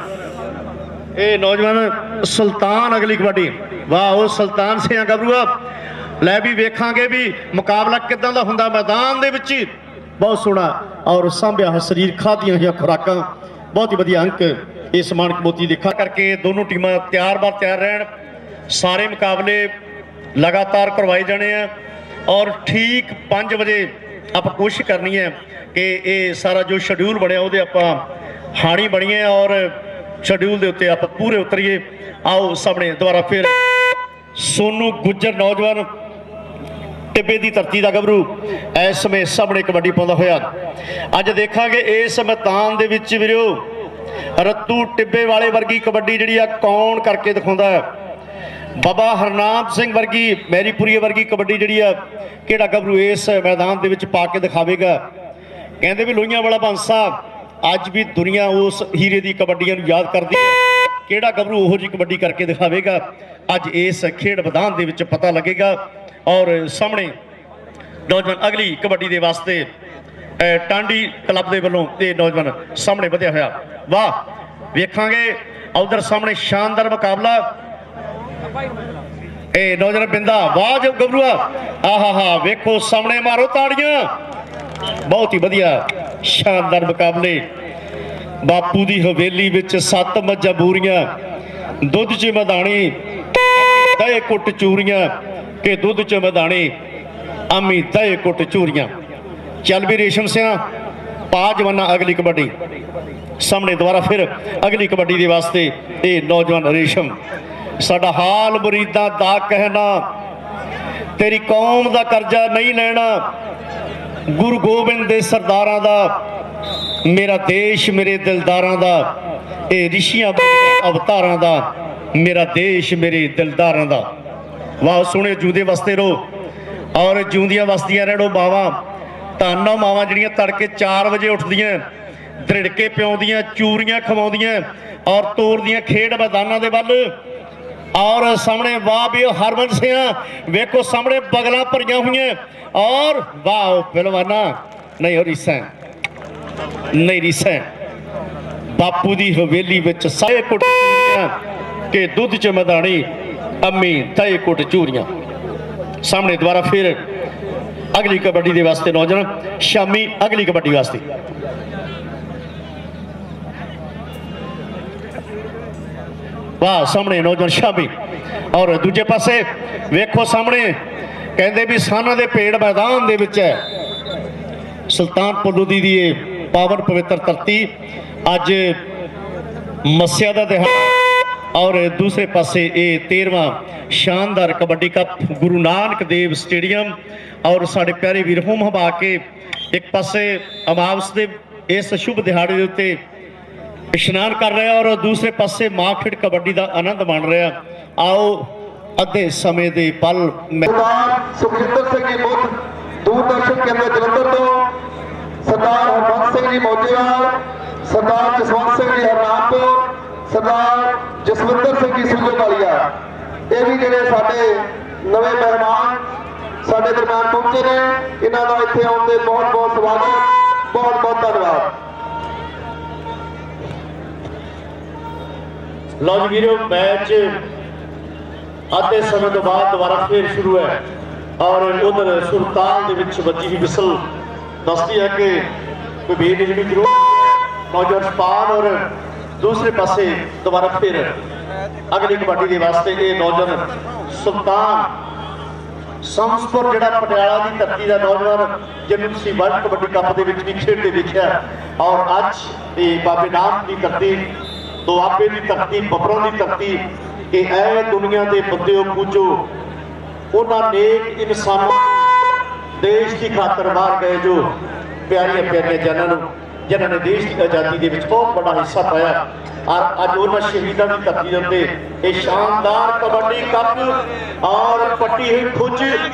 ਇਹ ਨੌਜਵਾਨ ਸੁਲਤਾਨ ਅਗਲੀ ਕਬੱਡੀ। ਵਾਹ ਉਹ ਸੁਲਤਾਨ ਸਿਆਂ ਗੱਭਰੂਆ। ਲੈ ਵੀ ਵੇਖਾਂਗੇ ਵੀ ਮੁਕਾਬਲਾ ਕਿੱਦਾਂ ਦਾ ਹੁੰਦਾ ਮੈਦਾਨ ਦੇ ਵਿੱਚ। ਬਹੁਤ ਸੋਹਣਾ ਔਰ ਸਾਂਭਿਆ ਹੋਇਆ ਸਰੀਰ, ਖਾਧੀਆਂ ਹੋਈਆਂ ਖੁਰਾਕਾਂ, ਬਹੁਤ ਹੀ ਵਧੀਆ ਅੰਕ ਇਸ ਮਾਨਕ ਮੋਤੀ ਦੇਖਾ ਕਰਕੇ ਦੋਨੋਂ ਟੀਮਾਂ ਤਿਆਰ ਰਹਿਣ। ਸਾਰੇ ਮੁਕਾਬਲੇ ਲਗਾਤਾਰ ਕਰਵਾਏ ਜਾਣੇ ਆ ਔਰ ਠੀਕ 5 ਵਜੇ ਆਪਾਂ ਕੋਸ਼ਿਸ਼ ਕਰਨੀ ਹੈ ਕਿ ਇਹ ਸਾਰਾ ਜੋ ਸ਼ਡਿਊਲ ਬਣਿਆ ਉਹਦੇ ਆਪਾਂ ਹਾਣੀ ਬਣੀਏ ਔਰ ਸ਼ਡਿਊਲ ਦੇ ਉੱਤੇ ਆਪਾਂ ਪੂਰੇ ਉਤਰੀਏ। ਆਓ ਸਾਹਮਣੇ ਦੁਬਾਰਾ ਫਿਰ ਸੋਨੂ ਗੁੱਜਰ ਨੌਜਵਾਨ ਟਿੱਬੇ ਦੀ ਧਰਤੀ ਦਾ ਗੱਭਰੂ ਇਸ ਸਮੇਂ ਸਾਹਮਣੇ ਕਬੱਡੀ ਪਾਉਂਦਾ ਹੋਇਆ। ਅੱਜ ਦੇਖਾਂਗੇ ਇਸ ਮੈਦਾਨ ਦੇ ਵਿੱਚ ਵੀਰੋ ਰੱਤੂ ਟਿੱਬੇ ਵਾਲੇ ਵਰਗੀ ਕਬੱਡੀ ਜਿਹੜੀ ਆ ਕੌਣ ਕਰਕੇ ਦਿਖਾਉਂਦਾ ਹੈ। ਬਾਬਾ ਹਰਨਾਮ ਸਿੰਘ ਵਰਗੀ, ਮੈਰੀਪੁਰੀ ਵਰਗੀ ਕਬੱਡੀ ਜਿਹੜੀ ਆ ਕਿਹੜਾ ਗੱਭਰੂ ਇਸ ਮੈਦਾਨ ਦੇ ਵਿੱਚ ਪਾ ਕੇ ਦਿਖਾਵੇਗਾ। ਕਹਿੰਦੇ ਵੀ ਲੋਹੀਆਂ ਵਾਲਾ ਬਾਂਸਾ ਅੱਜ ਵੀ ਦੁਨੀਆ ਉਸ ਹੀਰੇ ਦੀ ਕਬੱਡੀਆਂ ਨੂੰ ਯਾਦ ਕਰਦੀ ਹੈ। ਕਿਹੜਾ ਗੱਭਰੂ ਉਹੋ ਜਿਹੀ ਕਬੱਡੀ ਕਰਕੇ ਦਿਖਾਵੇਗਾ ਅੱਜ ਇਸ ਖੇਡ ਮੈਦਾਨ ਦੇ ਵਿੱਚ ਪਤਾ ਲੱਗੇਗਾ। ਔਰ ਸਾਹਮਣੇ ਨੌਜਵਾਨ ਅਗਲੀ ਕਬੱਡੀ ਦੇ ਵਾਸਤੇ ਟਾਂਡੀ ਕਲੱਬ ਦੇ ਵੱਲੋਂ ਇਹ ਨੌਜਵਾਨ ਸਾਹਮਣੇ ਵਧਿਆ ਹੋਇਆ। ਵਾਹ ਵੇਖਾਂਗੇ ਉਧਰ ਸਾਹਮਣੇ ਸ਼ਾਨਦਾਰ ਮੁਕਾਬਲਾ। ਇਹ ਨੌਜਵਾਨ ਬਿੰਦਾ ਵਾਹ ਜੋ ਗੱਭਰੂਆ, ਆਹਾ ਵੇਖੋ ਸਾਹਮਣੇ ਮਾਰੋ ਤਾੜੀਆਂ। ਬਹੁਤ ਹੀ ਵਧੀਆ ਸ਼ਾਨਦਾਰ ਮੁਕਾਬਲੇ। ਬਾਪੂ ਦੀ ਹਵੇਲੀ ਵਿੱਚ 7 ਮੱਝਾਂ ਬੂਰੀਆਂ, ਦੁੱਧ 'ਚ ਮਧਾਣੀ ਦਹੇ ਕੁੱਟ ਚੂਰੀਆਂ, ਕਿ ਦੁੱਧ 'ਚ ਮਧਾਣੀ ਆਮੀ ਦਹੇ ਕੁੱਟ ਚੂਰੀਆਂ। ਚੱਲ ਵੀ ਰੇਸ਼ਮ ਸਿਆਂ ਪਾ ਜਵਾਨਾ ਅਗਲੀ ਕਬੱਡੀ ਸਾਹਮਣੇ ਦੁਬਾਰਾ ਫਿਰ ਅਗਲੀ ਕਬੱਡੀ ਦੇ ਵਾਸਤੇ ਇਹ ਨੌਜਵਾਨ ਰੇਸ਼ਮ। ਸਾਡਾ ਹਾਲ ਮੁਰੀਦਾਂ ਦਾ ਕਹਿਣਾ, ਤੇਰੀ ਕੌਮ ਦਾ ਕਰਜ਼ਾ ਨਹੀਂ ਲੈਣਾ, ਗੁਰੂ ਗੋਬਿੰਦ ਦੇ ਸਰਦਾਰਾਂ ਦਾ, ਮੇਰਾ ਦੇਸ਼ ਮੇਰੇ ਦਿਲਦਾਰਾਂ ਦਾ, ਇਹ ਰਿਸ਼ੀਆਂ ਅਵਤਾਰਾਂ ਦਾ, ਮੇਰਾ ਦੇਸ਼ ਮੇਰੇ ਦਿਲਦਾਰਾਂ ਦਾ। ਵਾਹ ਸੋਹਣੇ ਜੂਦੇ ਵਸਦੇ ਰਹੋ ਔਰ ਜਿਉਂਦੀਆਂ ਵਸਦੀਆਂ ਰਹਿਣੋ ਮਾਵਾਂ। ਧੰਨ ਮਾਵਾਂ ਜਿਹੜੀਆਂ ਤੜਕੇ 4 ਵਜੇ ਉੱਠਦੀਆਂ, ਦ੍ਰਿੜਕੇ ਪਿਆਉਂਦੀਆਂ, ਚੂਰੀਆਂ ਖਵਾਉਂਦੀਆਂ ਔਰ ਤੋਰਦੀਆਂ ਖੇਡ ਮੈਦਾਨਾਂ ਦੇ ਵੱਲ। ਔਰ ਸਾਹਮਣੇ ਵਾਹ ਵੀ ਹਰਮਨ ਸਿਆਂ ਵੇਖੋ ਸਾਹਮਣੇ ਬਗਲਾਂ ਭਰੀਆਂ ਹੋਈਆਂ ਔਰ ਵਾਹ ਪਹਿਲਵਾਨਾ ਨਹੀਂ ਹੋ ਰੀਸਾਂ ਨਹੀਂ ਰੀਸਾਂ। ਬਾਪੂ ਦੀ ਹਵੇਲੀ ਵਿੱਚ ਸਾਰੇ ਕੁੱਟ ਕਿ ਦੁੱਧ 'ਚ ਮਧਾਣੀ ਅੰਮੀ ਦਹੇ ਕੁੱਟ ਚੂਰੀਆਂ। ਸਾਹਮਣੇ ਦੁਬਾਰਾ ਫਿਰ ਅਗਲੀ ਕਬੱਡੀ ਦੇ ਵਾਸਤੇ ਨੌਜਵਾਨ ਸ਼ਾਮੀ ਅਗਲੀ ਕਬੱਡੀ ਵਾਸਤੇ। ਵਾਹ ਸਾਹਮਣੇ ਨੌਜਵਾਨ ਸ਼ਾਬੀ। ਔਰ ਦੂਜੇ ਪਾਸੇ ਵੇਖੋ ਸਾਹਮਣੇ ਕਹਿੰਦੇ ਵੀ ਸਾਨਾ ਦੇ ਪੇੜ ਮੈਦਾਨ ਦੇ ਵਿੱਚ ਹੈ ਸੁਲਤਾਨਪੁਰ ਲੋਧੀ ਦੀ ਇਹ ਪਾਵਨ ਪਵਿੱਤਰ ਧਰਤੀ। ਅੱਜ ਮੱਸਿਆ ਦਾ ਦਿਹਾੜਾ ਔਰ ਦੂਸਰੇ ਪਾਸੇ ਇਹ 13ਵਾਂ ਸ਼ਾਨਦਾਰ ਕਬੱਡੀ ਕੱਪ ਗੁਰੂ ਨਾਨਕ ਦੇਵ ਸਟੇਡੀਅਮ। ਔਰ ਸਾਡੇ ਪਿਆਰੇ ਵੀਰ ਹੋਮ ਹਵਾ ਕੇ ਇੱਕ ਪਾਸੇ ਅਮਾਵਸ ਦੇ ਇਸ ਸ਼ੁਭ ਦਿਹਾੜੇ ਦੇ ਉੱਤੇ ਇਸ਼ਨਾਨ ਕਰ ਰਿਹਾ ਔਰ ਦੂਸਰੇ ਪਾਸੇ ਮਾਂ ਖੇਡ ਕਬੱਡੀ ਦਾ ਆਨੰਦ ਮਾਣ ਰਿਹਾ। ਆਓ ਅੱਧੇ ਸਮੇਂ ਦੇ ਪਲ ਸਰਦਾਰ ਸੁਖਜਿੰਦਰ ਸਿੰਘ ਜੀ ਮੁੱਖ ਦੂਰਦਰਸ਼ਨ ਕੇਂਦਰ ਜਲੰਧਰ ਤੋਂ, ਸਰਦਾਰ ਹਰਬੰਸ ਸਿੰਘ ਜੀ ਮੌਜੇਵਾਲ, ਸਰਦਾਰ ਜਸਵੰਤ ਸਿੰਘ ਜੀ ਹਰਨਾਮਪੁਰ, ਸਰਦਾਰ ਜਸਵਿੰਦਰ ਸਿੰਘ ਜੀ ਸੂਜੋ ਕਾਲੀਆ, ਇਹ ਵੀ ਜਿਹੜੇ ਸਾਡੇ ਨਵੇਂ ਮਹਿਮਾਨ ਸਾਡੇ ਦਰਮਿਆਨ ਪਹੁੰਚੇ ਨੇ, ਇਹਨਾਂ ਦਾ ਇੱਥੇ ਆਉਣ ਦੇ ਬਹੁਤ ਬਹੁਤ ਸਵਾਗਤ, ਬਹੁਤ ਬਹੁਤ ਧੰਨਵਾਦ। ਲਓ ਜੀ ਵੀਰੋ, ਮੈਚ ਅੱਧੇ ਸਮੇਂ ਤੋਂ ਬਾਅਦ ਦੁਬਾਰਾ ਫੇਰ ਸ਼ੁਰੂ ਹੈ ਔਰ ਉਧਰ ਸੁਲਤਾਨ ਦੇ ਵਿੱਚ ਵੱਜੀ ਹੋਈ ਵਿਸਲ ਦੱਸਦੀ ਹੈ ਕਿ ਕੋਈ ਬੇਨਿਯਮੀ ਜ਼ਰੂਰ ਨੌਜਵਾਨ ਸਪਾਨ। ਔਰ ਦੂਸਰੇ ਪਾਸੇ ਦੁਬਾਰਾ ਫਿਰ ਅਗਲੀ ਕਬੱਡੀ ਦੇ ਵਾਸਤੇ ਇਹ ਨੌਜਵਾਨ ਸੁਲਤਾਨ ਸੰਸਪੁਰ ਜਿਹੜਾ ਪਟਿਆਲਾ ਦੀ ਧਰਤੀ ਦਾ ਨੌਜਵਾਨ ਜਿਹਨੂੰ ਤੁਸੀਂ ਵਰਲਡ ਕਬੱਡੀ ਕੱਪ ਦੇ ਵਿੱਚ ਵੀ ਖੇਡਦੇ ਵੇਖਿਆ। ਔਰ ਅੱਜ ਇਹ ਬਾਬੇ ਨਾਨਕ ਦੀ ਧਰਤੀ, ਦੁਆਬੇ ਦੀ ਧਰਤੀ, ਬੱਬਰਾਂ ਦੀ ਧਰਤੀ, ਇਹ ਐ ਦੁਨੀਆ ਦੇ ਬੰਦਿਓ ਪੂਜੋ ਉਹਨਾਂ ਨੇਕ ਇਨਸਾਨਾਂ ਦੇਸ਼ ਦੀ ਖਾਤਰ ਮਾਰ ਗਏ ਜੋ ਪਿਆਰੀਆਂ ਪਿਆਰੀਆਂ ਜਾਨਾਂ ਨੂੰ, ਜਿਨ੍ਹਾਂ ਨੇ ਦੇਸ਼ ਦੀ ਆਜ਼ਾਦੀ ਦੇ ਵਿੱਚ ਬਹੁਤ ਵੱਡਾ ਹਿੱਸਾ ਪਾਇਆ। ਔਰ ਅੱਜ ਉਹਨਾਂ ਸ਼ਹੀਦਾਂ ਦੀ ਧਰਤੀ ਦੇ ਉੱਤੇ ਇਹ ਸ਼ਾਨਦਾਰ ਕਬੱਡੀ ਕੱਪ ਔਰ ਪੱਟੀ ਹੋਈ ਖੁੱਜ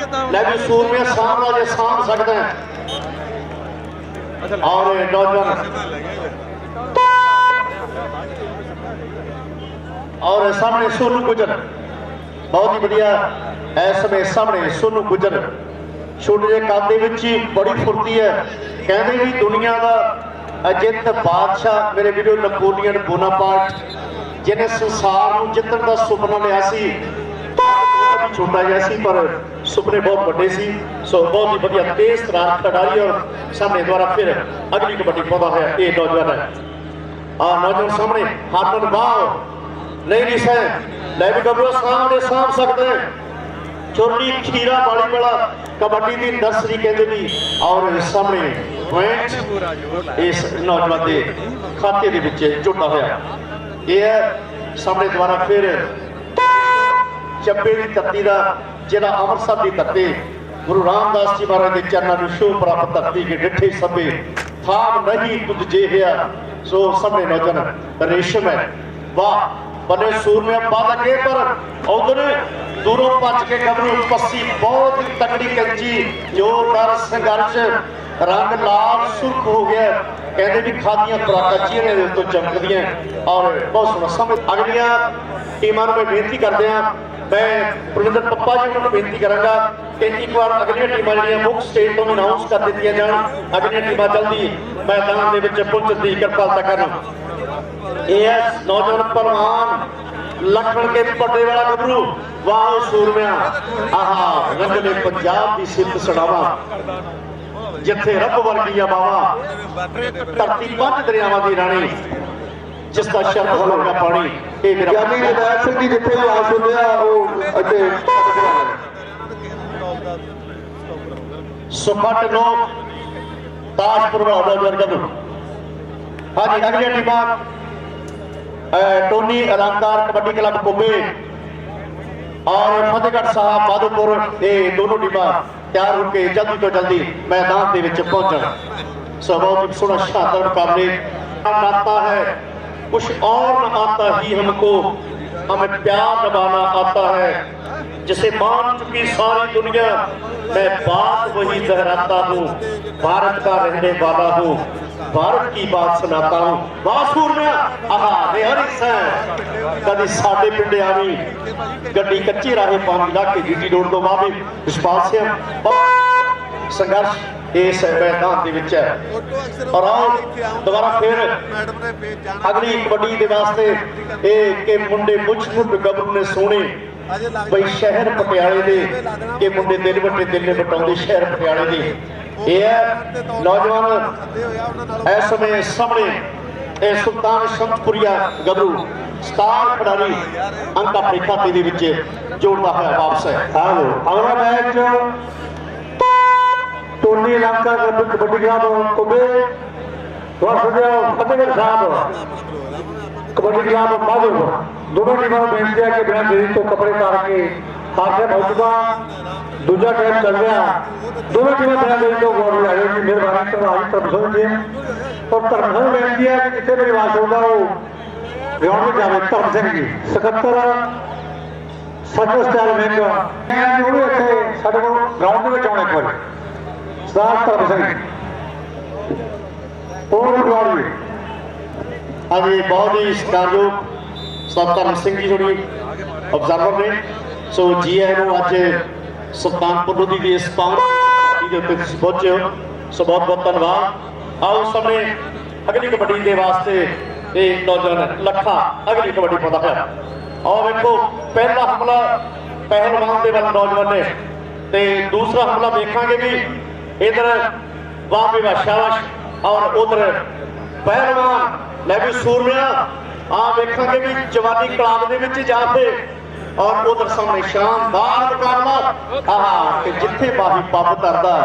ਲੈ ਵੀ ਸੂਰਮਿਆਂ ਸਾਮਰਾਜ ਸਾਂਭ ਸਕਦਾ ਹੈ। ਔਰ ਨੌਜਵਾਨ ਔਰ ਸਾਹਮਣੇ ਸੋਨੂ ਗੁਜਰ ਬਹੁਤ ਹੀ ਵਧੀਆ ਇਸ ਸਮੇਂ ਸਾਹਮਣੇ ਸੋਨੂ ਗੁਜਰ ਛੋਟੇ ਜਿਹੇ ਕੱਦ ਦੇ ਵਿੱਚ ਹੀ ਬੜੀ ਫੁਰਤੀ ਹੈ। ਕਹਿੰਦੇ ਵੀ ਦੁਨੀਆ ਦਾ ਅਜਿੱਤ ਬਾਦਸ਼ਾਹ ਮੇਰੇ ਵੀਰੋ ਨੈਪੋਲੀਅਨ ਬੋਨਾਪਾਰਟ ਜਿਹਨੇ ਸੰਸਾਰ ਨੂੰ ਜਿੱਤਣ ਦਾ ਸੁਪਨਾ ਲਿਆ ਸੀ, ਉਹ ਵੀ ਛੋਟਾ ਜਿਹਾ ਸੀ ਪਰ ਸੁਪਨੇ ਬਹੁਤ ਵੱਡੇ ਸੀ। ਸੋ ਬਹੁਤ ਹੀ ਵਧੀਆ ਤੇਜ਼ ਤਰਾਰ ਖਿਡਾਰੀ ਔਰ ਸਾਹਮਣੇ ਦੁਆਰਾ ਫਿਰ ਅਗਲੀ ਕਬੱਡੀ ਪਾਉਂਦਾ ਹੋਇਆ ਇਹ ਨੌਜਵਾਨ ਹੈ। ਨੌਜਵਾਨ ਸਾਹਮਣੇ ਹਰਮਨ ਬਾਹ ਨਹੀਂ ਸੈ ਲੈ ਵੀ ਗੱਭਰੂ ਸਾਹਮਣੇ ਸਾਂਭ ਸਕਦੇ ਚੋਲੀ ਖੀਰਾ ਵਾਲੀ ਵਾਲਾ ਕਬੱਡੀ ਦੀ ਨਰਸਰੀ ਕਹਿੰਦੇ ਵੀ। ਔਰ ਸਾਹਮਣੇ ਪੁਆਇੰਟ ਇਸ ਨੌਜਵਾਨ ਦੇ ਖਾਤੇ ਦੇ ਵਿੱਚ ਜੁੜਦਾ ਹੋਇਆ ਇਹ ਹੈ। ਸਾਹਮਣੇ ਦੁਆਰਾ ਫਿਰ ਚੱਬੇ ਦੀ ਧਰਤੀ ਦਾ ਜਿਹੜਾ ਅੰਮ੍ਰਿਤਸਰ ਦੀ ਧਰਤੀ ਗੁਰੂ ਰਾਮਦਾਸ ਜੀ ਮਹਾਰਾਜ ਦੇ ਚਰਨਾਂ ਨੂੰ ਸ਼ੋਭ ਪ੍ਰਾਪਤ ਧਰਤੀ ਕੇ ਡਿੱਠੇ ਸਭੇ ਥਾਮ ਨਹੀਂ ਤੁਝ ਜਿਹਿਆ। ਸੋ ਸਾਹਮਣੇ ਨੌਜਵਾਨ ਰੇਸ਼ਮ ਹੈ। ਵਾਹ ਬਨੇ ਸੂਰਮਿਆਂ ਪਾ ਲੱਗੇ ਪਰ ਉਧਰ ਦੂਰੋਂ ਭੱਜ ਕੇ ਗੱਭਰੂ ਪੱਸੀ ਬਹੁਤ ਹੀ ਤਕੜੀ ਕੰਜੀ ਜ਼ੋਰਦਾਰ ਸੰਘਰਸ਼ ਰੰਗ ਲਾਲ ਸੁਰਖ ਹੋ ਗਿਆ। ਕਹਿੰਦੇ ਵੀ ਖਾਦੀਆਂ ਖੁਰਾਕਾਂ ਚਿਹਰੇ ਦੇ ਉੱਤੇ ਚਮਕਦੀਆਂ ਔਰ ਬਹੁਤ ਸੋਹਣਾ ਸਮਝ। ਅਗਲੀਆਂ ਟੀਮਾਂ ਨੂੰ ਮੈਂ ਬੇਨਤੀ ਕਰਦੇ ਹਾਂ, ਮੈਂ ਪ੍ਰਵਿੰਦਰ ਪੱਪਾ ਜੀ ਨੂੰ ਬੇਨਤੀ ਕਰਾਂਗਾ ਕਿ ਇੱਕ ਵਾਰ ਅਗਲੀਆਂ ਟੀਮਾਂ ਜਿਹੜੀਆਂ ਮੁੱਖ ਸਟੇਜ ਤੋਂ ਅਨਾਉਂਸ ਕਰ ਦਿੱਤੀਆਂ ਜਾਣ। ਅਗਲੀਆਂ ਟੀਮਾਂ ਜਲਦੀ ਮੈਦਾਨ ਦੇ ਵਿੱਚ ਪਹੁੰਚਣ ਦੀ ਕਿਰਪਾਲਤਾ ਕਰਨ। ਇਹ ਹੈ ਨੌਜਵਾਨ ਪਹਿਲਵਾਨ ਲਖਣ ਕੇ ਪੱਡੇ ਵਾਲਾ ਗੱਭਰੂ। ਵਾਹ ਸੂਰਮਿਆਂ ਆਹਾ ਰੰਗਲੇ ਪੰਜਾਬ ਦੀ ਸਿੱਧ ਸੜਾਵਾ ਜਿੱਥੇ ਰੱਬ ਵਰਗੀਆਂ ਬਾਵਾ ਧਰਤੀ ਪੰਜ ਦਰਿਆਵਾਂ ਦੀ ਰਾਣੀ ਜਿਸ ਦਾ ਸ਼ਬਦ ਹੋਗਾ ਪਾਣੀ। ਇਹ ਮੇਰਾ ਗਿਆਨੀ ਵਿਦਾਇਤ ਸਿੰਘ ਜੀ ਜਿੱਥੇ ਵੀ ਆਸ ਹੁੰਦੇ ਆ ਉਹ ਅੱਗੇ ਸੁਖਟ ਲੋਕ ਤਾਜਪੁਰ ਵਾਲਾ ਗੱਭਰੂ। ਹਾਂਜੀ ਅਗਲੀਆਂ ਟੀਮਾਂ ਟੋਨੀ ਅਲੰਕਾਰ ਕਬੱਡੀ ਕਲੱਬ ਕੁੰਬੇ ਔਰ ਫਤਿਹਗੜ੍ਹ ਸਾਹਿਬ ਮਾਧੋਪੁਰ ਇਹ ਦੋਨੋਂ ਟੀਮਾਂ ਤਿਆਰ ਹੋ ਕੇ ਜਲਦੀ ਤੋਂ ਜਲਦੀ मैदान ਦੇ ਵਿੱਚ ਪਹੁੰਚਣ। सो बहुत ही सोना शानदार मुकाबले आता है कुछ और न आता ही हमको हमें प्यार निभाना आता है जिसे मान चुकी सारी दुनिया मैं बात वही दोहराता हूँ भारत का रहने वाला हूँ भारत की बात सुनाता हूँ। बासूर में आहा रेहरिस है कभी साडे पिंडे आवी गड्डी कच्ची राहे पानी ला के जीटी रोड तो वावे विश्वास से संघर्ष इस मैदान ਦੇ ਵਿੱਚ ਹੈ। और आओ दोबारा फिर अगली कबड्डी ਦੇ ਵਾਸਤੇ ਇਹ ਕਿ ਮੁੰਡੇ ਮੁੱਛ-ਮੁੱਛ ਗੱਭਰੂ ਨੇ ਸੋਹਣੇ ਬਈ ਸ਼ਹਿਰ ਪਟਿਆਲੇ ਦੇ ਕਿ ਮੁੰਡੇ ਦਿਲ ਵੱਟੇ ਦਿਲ ਨੇ ਬਟਾਉਂਦੇ ਸ਼ਹਿਰ ਪਟਿਆਲੇ ਦੇ। ਇਹ ਹੈ ਨੌਜਵਾਨ ਇਸ ਸਮੇਂ ਸਾਹਮਣੇ सुल्तान शमसपुरिया गबरू स्टार खिडारी अंक अपने खाते के जोड़ता हुआ वापस है। अगला मैच टोनी लंका कबड्डी क्लब कुबे फतेहगढ़ साहब कबड्डी क्लब माधोपुर। दोनों टीमों को बेनती है कि बिना देरी तो कपड़े उतार के हाथ हो चुका दूजा टाइम चल रहा। दोनों टीमें बिना देरी तो गौर आ गई कि मेहरबानी तो आज तरफसन टीम और तरफसन बेनती है कि जितने मेरी आवाज होगा वो ग्राउंड में जावे। धर्म सिंह जी 77 सच स्टाइल में इतने साढ़े को ग्राउंड में आने एक बार सरदार धर्म सिंह और हाँ जी बहुत ही सत्कारयोग सरदार धर्म सिंह जी थोड़ी ऑब्जर्वर ने सो जी आए अज सुल्तानपुर लोधी की इस पहुंचे हो सो बहुत बहुत धन्यवाद। आओ समय अगली कबड्डी के वास्ते ये नौजवान लखा अगली कबड्डी पाता है और देखो पहला हमला पहलवान के वाल नौजवान ने ते दूसरा हमला देखांगे भी इधर वाह भी वाह शाबाश और उधर पहलवान मैं भी सूरमिया आ देखांगे भी जवानी कलाब दे विच जाके और उधर सामने शानदार मुकाबला आहा कि जिथे माही पब तरदा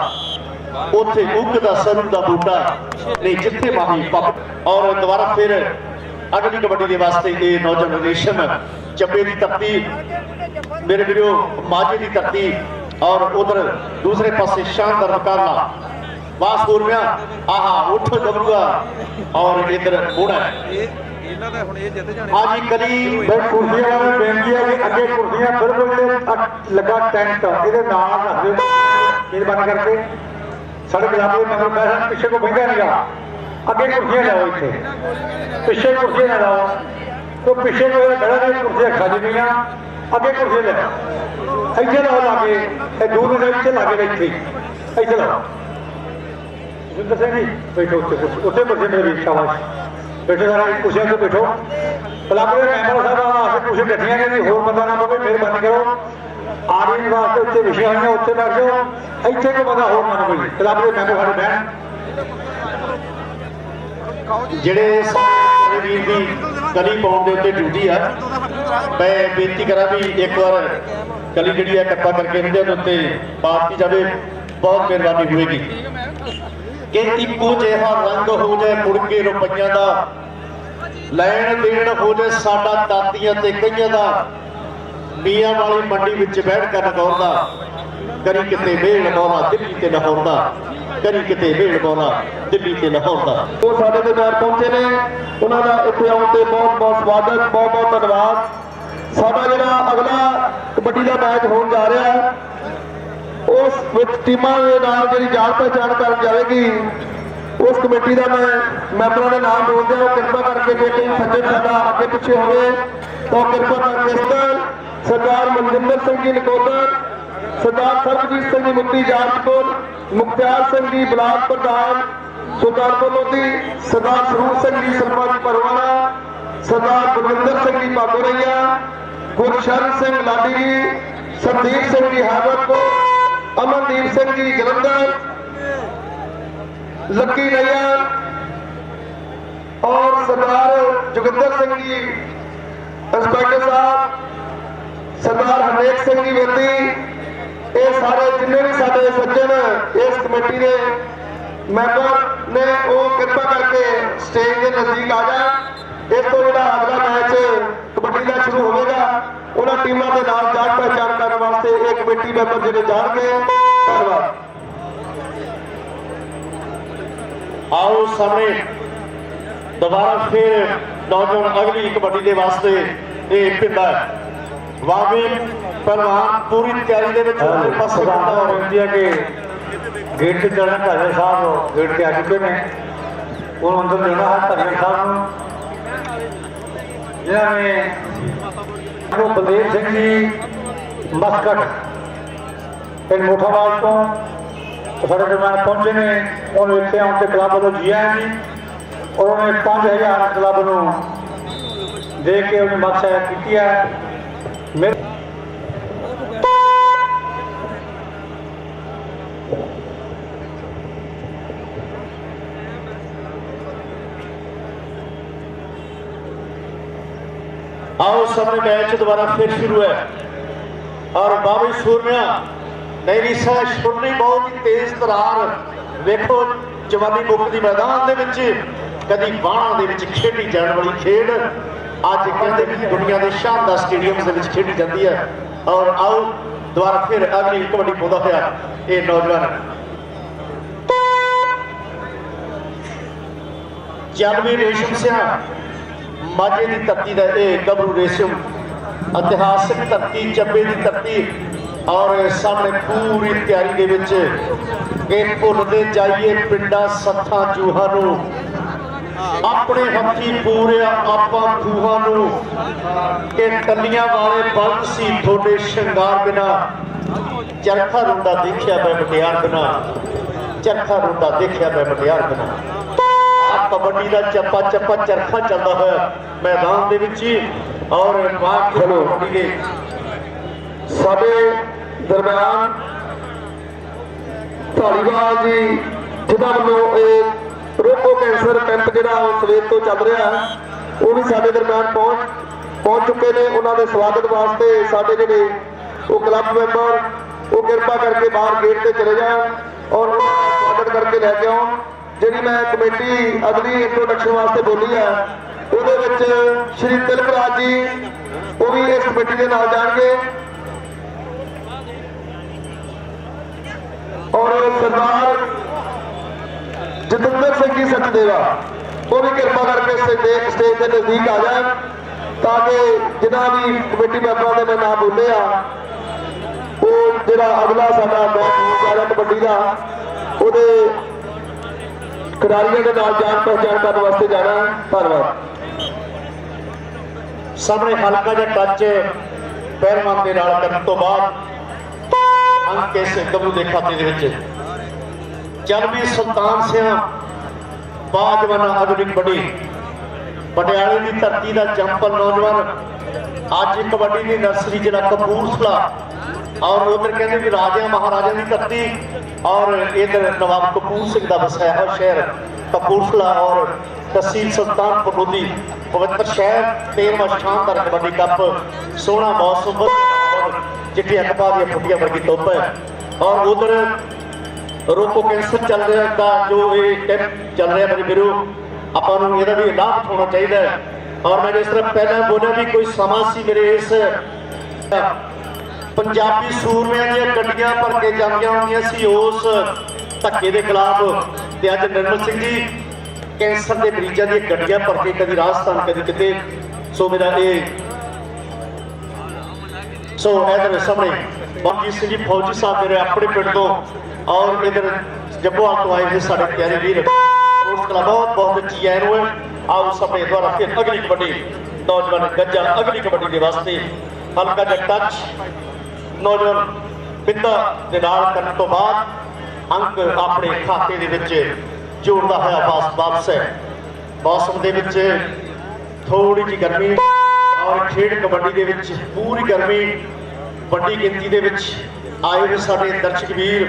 उथे उगदा सरू दा बूटा नहीं जिथे माही पब। और दोबारा फिर अगली कबड्डी के वास्ते ये नौजवान रेशम चब्बे की तरतीब मेरे वीडियो माजे की तरतीब और उधर दूसरे पासे शानदार मुकाबला वाह सूरमिया आहा उठ गबरूआ और इधर बूढ़ा हाँ जी कली कुर्सियां वाले बेनती है कि अगे कुर्सियां बिल्कुल लगा टेंट ये मेहरबानी करके साढ़े गुलाबी मगर मैं पिछे को बहता नहीं रहा अगे कुर्सियां लाओ इतने पिछे कुर्सियां ना लाओ तो पिछे जो खड़ा नहीं कुर्सियां खाली नहीं अगे कुर्सियां लाओ इतने लाओ लागे दूर में इतने लागे इतने इतने लाओ दसे नहीं बैठो उत्थे कुर्सी मेरी शाबाश बैठे सारा कुर्सियां से बैठो क्लब के मैंबर साहब कुछ कट्ठियां ने होर बंदा ना पवे मेहरबानी करो आने वास्ते उत्ते विषय हैं उत्ते बैठ जाओ इतने को बंदा होर ना पवे क्लब के मैंबर साडे बहन ਜਿਹੜੇ ਵੀਰ ਦੀ ਕਲੀ ਪਾਉਣ ਦੇ ਉੱਤੇ ਡਿਊਟੀ ਆ ਮੈਂ ਬੇਨਤੀ ਕਰਾਂ ਵੀ ਇੱਕ ਵਾਰ ਕਲੀ ਜਿਹੜੀ ਆ ਕੱਪਾ ਕਰਕੇ ਇਹਦੇ ਉੱਤੇ ਪਾਤੀ ਜਾਵੇ ਬਹੁਤ ਮਿਹਰਬਾਨੀ ਹੋਵੇਗੀ ਕਿ ਇੱਕੋ ਜਿਹਾ ਰੰਗ ਹੋ ਜਾਏ ਮੁੜ ਕੇ ਰੁਪਈਆਂ ਦਾ ਲੈਣ ਦੇਣ ਹੋ ਜਾਏ ਸਾਡਾ ਦਾਤੀਆਂ ਤੇ ਕਈਆਂ ਦਾ ਮੀਆਂ ਵਾਲੀ ਮੰਡੀ ਵਿੱਚ ਬੈਠ ਕੇ ਨਗੌਰ ਦਾ ਕਰੀ ਕਿਤੇ ਵੇਲ ਬੋਲਾ ਦਿੱਲੀ ਤੇ ਲਾਹੌਰ ਦਾ ਕਰੀ ਕਿਤੇ ਵੇਲ ਬੋਲਾ ਦਿੱਲੀ ਤੇ ਲਾਹੌਰ ਦਾ ਉਹ ਸਾਡੇ ਦੇ ਨਾਲ ਪਹੁੰਚੇ ਨੇ ਉਹਨਾਂ ਦਾ ਇੱਥੇ ਆਉਣ ਤੇ ਬਹੁਤ ਬਹੁਤ ਸਵਾਗਤ ਬਹੁਤ ਬਹੁਤ ਧੰਨਵਾਦ। ਸਾਡਾ ਜਿਹੜਾ ਅਗਲਾ ਕਬੱਡੀ ਦਾ ਮੈਚ ਹੋਣ ਜਾ ਰਿਹਾ ਹੈ ਉਸ ਵਿੱਚ ਟੀਮਾਂ ਦੇ ਨਾਲ ਜਿਹੜੀ ਜਾਣ ਪਹਿਚਾਣ ਕਰਨ ਜਾਵੇਗੀ ਉਸ ਕਮੇਟੀ ਦਾ ਮੈਂ ਮੈਂਬਰਾਂ ਦੇ ਨਾਮ ਬੋਲਦੇ ਹਾਂ ਕਿਰਪਾ ਕਰਕੇ ਜੇ ਕੋਈ ਸੱਜਣ ਸਾਡਾ ਅੱਗੇ ਪਿੱਛੇ ਹੋਵੇ ਤਾਂ ਕਿਰਪਾ ਕਰਕੇ ਸਰਦਾਰ ਮਨਜਿੰਦਰ ਸਿੰਘ ਜੀ ਨਕੋਦਰ सरदार सरबजीत सिंह जी मुक्ति जाटपुर मुख्तार सिंह जी ब्लाक प्रधान सुल्तानपुर लोधी सरदार सरूर सिंह जी सरपंच परवाना सरदार बलविंदर सिंह जी बागोरैया गुरशरण सिंह लाडी जी संदीप सिंह जी हैदरपुर अमनदीप सिंह जी जलंधर लक्की नैयर और सरदार जोगिंदर सिंह जी इंस्पेक्टर साहब सरदार हरनेक सिंह जी वेदी ये सारे जिन्हें भी सारे सज्जन इस कमेटी के मैंबर ने वो कृपा करके स्टेज के नजदीक आ जाए। इस तो जो अगला मैच कबड्डी का शुरू होगा उन्होंने टीमों के नाम जान पहचान करने वास्ते एक कमेटी मैंबर जो जाएंगे। धन्यवाद। आओ सामने दोबारा फिर नौजवान अगली कबड्डी के वास्ते ये पिंडा वावी पहलवान पूरी तैयारी के बेनती है कि गेट से चलना धरिया साहब गेट के आ चुके हैं उन्होंने अंदर देना है धरिया साहब जिन्होंने बलदेव सिंह जी मस्कट पिंड मोठावाल तो साढ़े दरम्यान पहुंचे ने उन्होंने इतने आने से क्लब वालों जी आए जी और उन्होंने 5000 क्लब को दे के उन्हें बख्शा की है। मेरे आओ सामने मैच दोबारा फिर शुरू है और बाबी सूरमिया नहीं सा छुड़नी बहुत ही तेज तरार देखो जवानी मुख दी मैदान दे विच कदी बाणा दे विच खेडी जाण वाली खेड अज कहते कि दुनिया के शानदार स्टेडियम दे विच खेडी जाती है। और आओ दोबारा फिर अगली कबड्डी पाउंदा होया ये नौजवान जानवी रेशम सिंह माझे की धरती का यह गबरू रेशम इतिहासक धरती चब्बे की धरती और सामने पूरी तैयारी दे विच कि भुलते जाइए पिंडा सत्था चूहा अपने हथी पूरे आपा खूहा कि टलियां वाले बंद सी थोड़े श्रृंगार बिना चरखा रुंडा देखिया मैं मटियार बिना चरखा रुंडा देखिया मैं मटियार बिना कबड्डी का चप्पा चप्पा चरखा चलता है मैदान दे विच और चलो साडे दरम्यान धालीवाल जी जिन्हां वल्लों रोको कैंसर कैंप जिहड़ा सवेर तो चल रहा है वो भी साडे दरम्यान पहुंच चुके हैं। उन्होंने स्वागत वास्ते साडे जिहड़े वो क्लब मैंबर वो किरपा करके बाहर गेट से चले जाए और स्वागत करके लैके आउण। जी मैं कमेटी अगली इंट्रोडक्शन वास्ते बोली है वो श्री तिलक राज जी वो भी इस कमेटी के नाल जाएंगे और सरदार जतिंदर सिंह जी सचदेवा वो भी कृपा करके स्टेज के नजदीक आ जाए ताकि जिन्हों भी कमेटी मैंबरों ने मैं नाम बोले वो जो अगला साडा मैच हो रहा कबड्डी का वो खिडारियों के नाल जान पहचान करने वास्ते जाना। धन्यवाद। सामने हल्का जिहा टच पहलवान के नाल करन तो बाद अंक इस गबरू के खाते दे विच चरबी सुल्तान सिंह बाजवाना आधुनिक कबड्डी पटियाले की धरती का जंपल नौजवान अज कबड्डी की नर्सरी जिला कपूरथला और उधर कहते भी राजा महाराजा की धरती और इधर नवाब कपूर सिंह का वसाया शहर कपूरथला और तहसील सुल्तानपुर लोधी पवित्र शहर 13वां शानदार कबड्डी कप सोहना मौसम और चिट्ठी अकबा दी फुटियां वर्गी धुप है। और उधर रोको कैंसर चल रहा था जो ये कैंप चल रहा मेरे वीरो अपन भी लाभ होना चाहिए। और मैं जिस तरह पहले बोला भी कोई समा सी मेरे इस पंजाबी सूरमियां दी गड्डियां भर के जांदियां होंदियां सी उस धक्के के खिलाफ ते अज निर्मल सिंह जी कैंसर के मरीजों दी गड्डियां भर के कभी राजस्थान कभी किते सो मेरा ये सो इधर सामने बलजीत सिंह जी फौजी साहब मेरे अपने पिंड तो और इधर जब्बोवाल तो आए हुए साढ़े प्यारे वीर स्पोर्ट्स क्लब बहुत बहुत अच्छी है आओ सामने द्वारा फिर अगली कबड्डी नौजवान गज्जा अगली कबड्डी के वास्ते हल्का जिहा टच नौजवान बिंदा के नाल करने तो बाद अंक अपने खाते दे विच जोड़दा होया वापस है। मौसम दे विच थोड़ी जी गर्मी और खेड कबड्डी दे विच पूरी गर्मी बड़ी गिनती दे विच आए हुए साडे दर्शक वीर